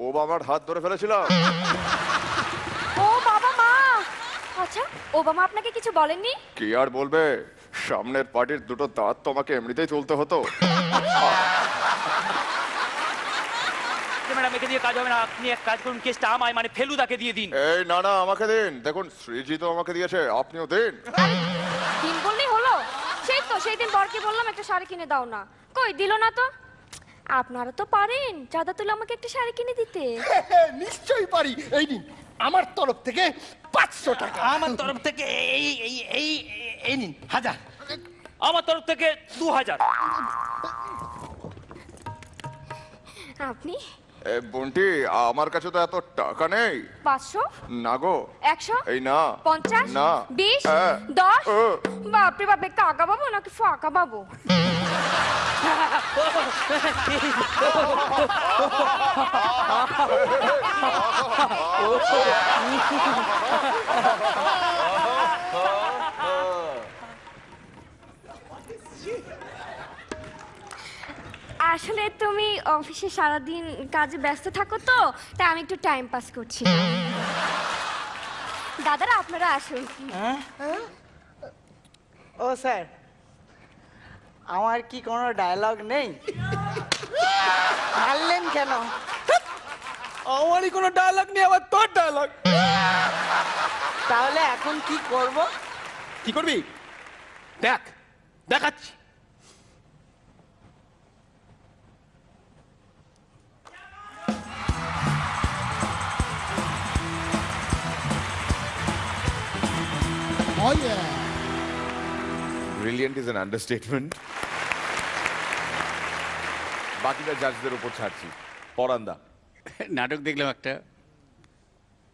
ওবামার হাত ধরে ফেলেছিলাম।
ও বাবা মা! আচ্ছা, ওবামা আপনাকে কিছু বলেননি?
কি আর বলবে, সামনের পার্টির দুটো দাঁত তো আমাকে এমনিতেই তুলতে হতো।
ম্যাডাম একে দিয়ে কাজ হবে না, আপনি এক কাজ করুন, কেসটা আমায় মানে ফেলুদাকে দিয়ে দিন।
এই না না, আমাকে দিন। দেখুন শ্রীজি তো আমাকে দিয়েছে, আপনিও দিন।
দিন বললেই হলো? সেই দিন বরকে বললাম একটা শাড়ি কিনে দাও না, কই দিল না তো। আপনারা তো পারেন চাঁদা তুলে আমাকে একটা শাড়ি কিনে দিতে।
নিশ্চয়ই পারি। এই নিন আমার তরফ থেকে 500 টাকা।
আমার তরফ থেকে এই নিন 1000। আমার তরফ থেকে 2000।
আপনি?
বন্টি, আমার কাছে তো এত টাকা নেই।
500?
না গো।
100?
এই না।
50?
না।
20?
হ্যাঁ।
10? বাপরে বাপরে, কাকা বাবু নাকি ফাঁকা বাবু? আসলে তুমি অফিসে সারাদিন কাজে ব্যস্ত থাকো তো, তাই আমি একটু টাইম পাস করছি। দাদারা আপনারা আসুন।
ও স্যার, আমার কি কোনো ডায়লগ নেই? মারলেন কেন?
আমারই কোনো ডায়লগ নেই, আবার তোর ডায়লগ।
তাহলে এখন কি করব?
কি করবি দেখ, দেখাচ্ছি।
Oh yeah.
Brilliant is an understatement. বাকিটা জাজদের উপর ছাড়ছি। পরান্দা,
নাটক দেখলাম একটা,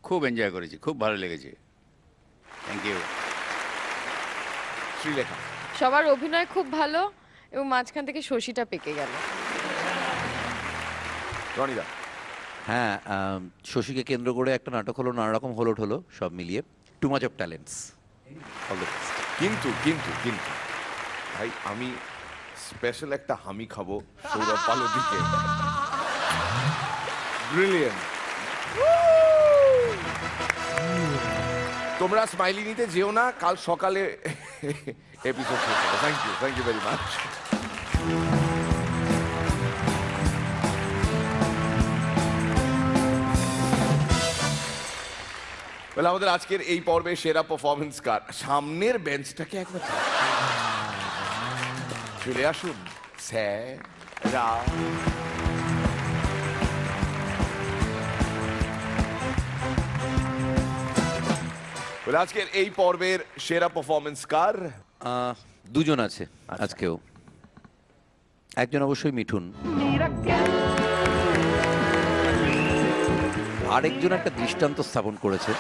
খুব এনজয় করেছি, খুব ভালো লেগেছে। Thank you.
শ্রীলেখা,
সবার অভিনয় খুব ভালো এবং মাঝখান থেকে শশীটা পেকে গেল।
রনিদা।
হ্যাঁ, শশীকে কেন্দ্র করে একটা নাটক হলো, নানা রকম হলো ঠলো সব মিলিয়ে। Too much of talents.
কিন্তু কিন্তু কিন্তু ভাই, আমি স্পেশাল একটা হামি খাবো সৌরভ পালদিকে। ব্রিলিয়েন্ট। তোমরা স্মাইলি নিতে যেও না, কাল সকালে এপিসোড শেষ হবে। Thank you very much. বলে আমাদের আজকের এই পর্বে সেরা পারফরমেন্স কার, সামনের বেঞ্চটাকে একবার চলে আসুন স্যারা। বলে আজকের এই পর্বের সেরা পারফরমেন্স কার?
দুজন আছে আজকেও। একজন অবশ্যই মিঠুন, আরেকজন একটা দৃষ্টান্ত স্থাপন করেছে,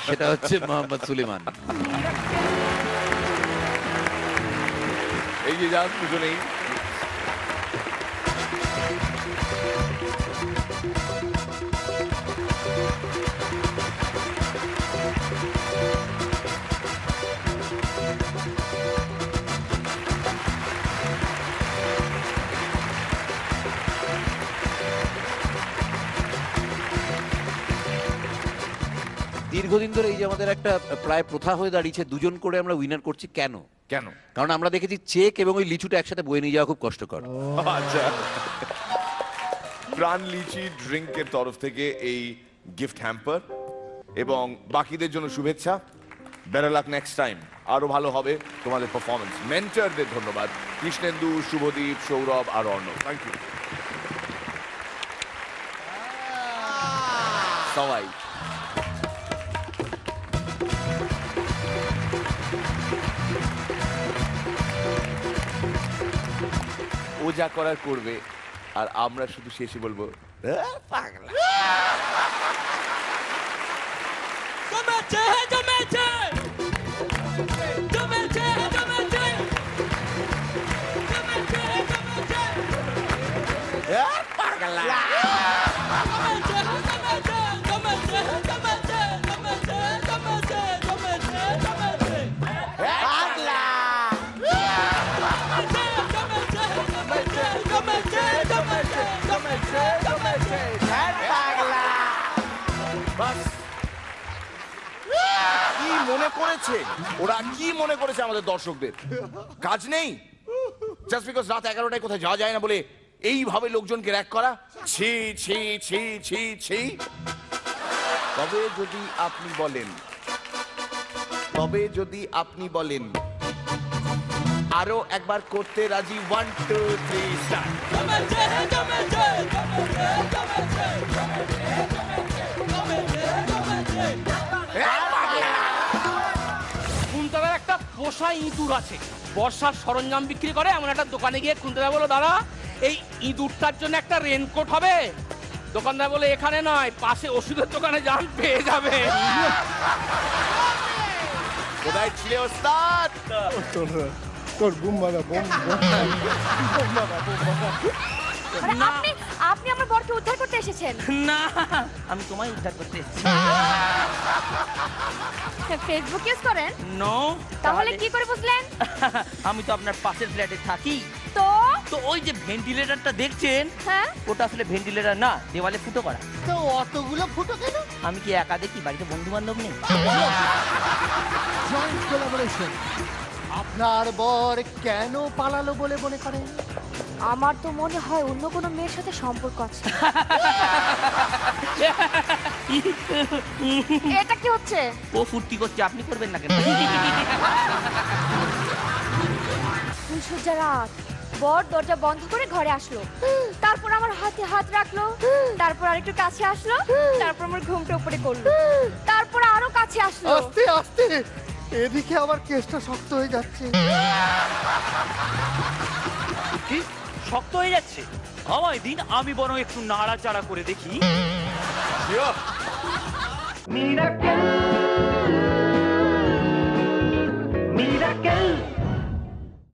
সেটা হচ্ছে মোহাম্মদ সুলেমান।
এই যে যান দুজনেই।
দীর্ঘ দীর্ঘদিন ধরে এই যে আমাদের একটা প্রায় প্রথা হয়ে দাঁড়িয়েছে, দুজন করে আমরা উইনার করছি। কেন?
কেন?
কারণ আমরা দেখেছি চেক এবং ওই লিচুটা একসাথে বয়ে নিয়ে যাওয়া খুব কষ্টকর।
আচ্ছা, প্রাণ লিচি ড্রিঙ্কের তরফ থেকে এই গিফট হ্যাম্পার, এবং বাকিদের জন্য শুভেচ্ছা। বেটার লাক নেক্সট টাইম, আরো ভালো হবে তোমাদের পারফরমেন্স। মেন্টরদের ধন্যবাদ, কৃষ্ণেন্দু, শুভদীপ, সৌরভ আর অর্ণব। থ্যাংক ইউ সবাই। ও যা করার করবে, আর আমরা শুধু শেষে বলবো পাগলা।
জমেছে জমেছে জমেছে জমেছে জমেছে জমেছে
পাগলা।
জমেছে জমেছে জমেছে জমেছে জমেছে জমেছে জমেছে জমেছে
পাগলা।
কি মনে করেছে ওরা, কি মনে করেছে আমাদের দর্শকদের? কাজ নেই জাস্ট বিকজ রাত 11টায় কোথায় যাওয়া যায় না বলে এইভাবে লোকজনকে র‍্যাক করা? ছি ছি ছি ছি ছি। তবে যদি আপনি বলেন আরো একবার করতে রাজি, 1 2 3 স্টার্ট।
জমেছে জমেছে জমেছে জমেছে জমেছে জমেছে।
খুনতাদার একটা পোষা ইঁদুর আছে, বর্ষার সরঞ্জাম বিক্রি করে। এমন একটা দোকানে গিয়ে খুনতাদা বলো, দাদা এই ইঁদুরটার জন্য একটা রেনকোট হবে? দোকানদার বলে এখানে নয়, পাশে ওষুধের দোকানে যান, পেয়ে যাবে।
কোথায় ছিলে ওস্তাদ?
তোর বুম মারা বুম
আপনি আপনি আমার বরকে উদ্ধার করতে এসেছেন?
না, আমি তোমায় উদ্ধার করতে এসেছি।
ফেসবুক ইউজ করেন?
নো।
তাহলে কি করে বুঝলেন?
আমি তো আপনার পাশের ফ্ল্যাটে থাকি।
তো
তো ওই যে ভেন্টিলেটরটা দেখছেন,
হ্যাঁ,
ওটা আসলে ভেন্টিলেটর না, দেওয়ালে ফুটো করা।
তো অতগুলো ফুটো কেন?
আমি কি একা দেখি? বাড়িতে বন্ধু বান্ধব নেই?
Joint collaboration. আপনার বর কেন পালালো বলে মনে করেন?
আমার তো মনে হয় অন্য কোনো মেয়ের সাথে সম্পর্ক আছে। এটা কি হচ্ছে?
ও ফুর্তি করছে, আপনি করবেন না কেন?
ফুলসজ্জা রাত, বর দরজা বন্ধ করে ঘরে আসলো, তারপর আমার হাতে হাত রাখলো, তারপর আরেকটু কাছে আসলো, তারপর আমার ঘুমটা উপরে করলো, তারপর আরো কাছে আসলো।
আস্তে আস্তে, এদিকে আবার কেসটা শক্ত হয়ে যাচ্ছে।
কি শক্ত হয়ে যাচ্ছে? আমায় দিন, আমি বরং একটু নাড়াচাড়া করে দেখি।
Yeah.
মিরাকেল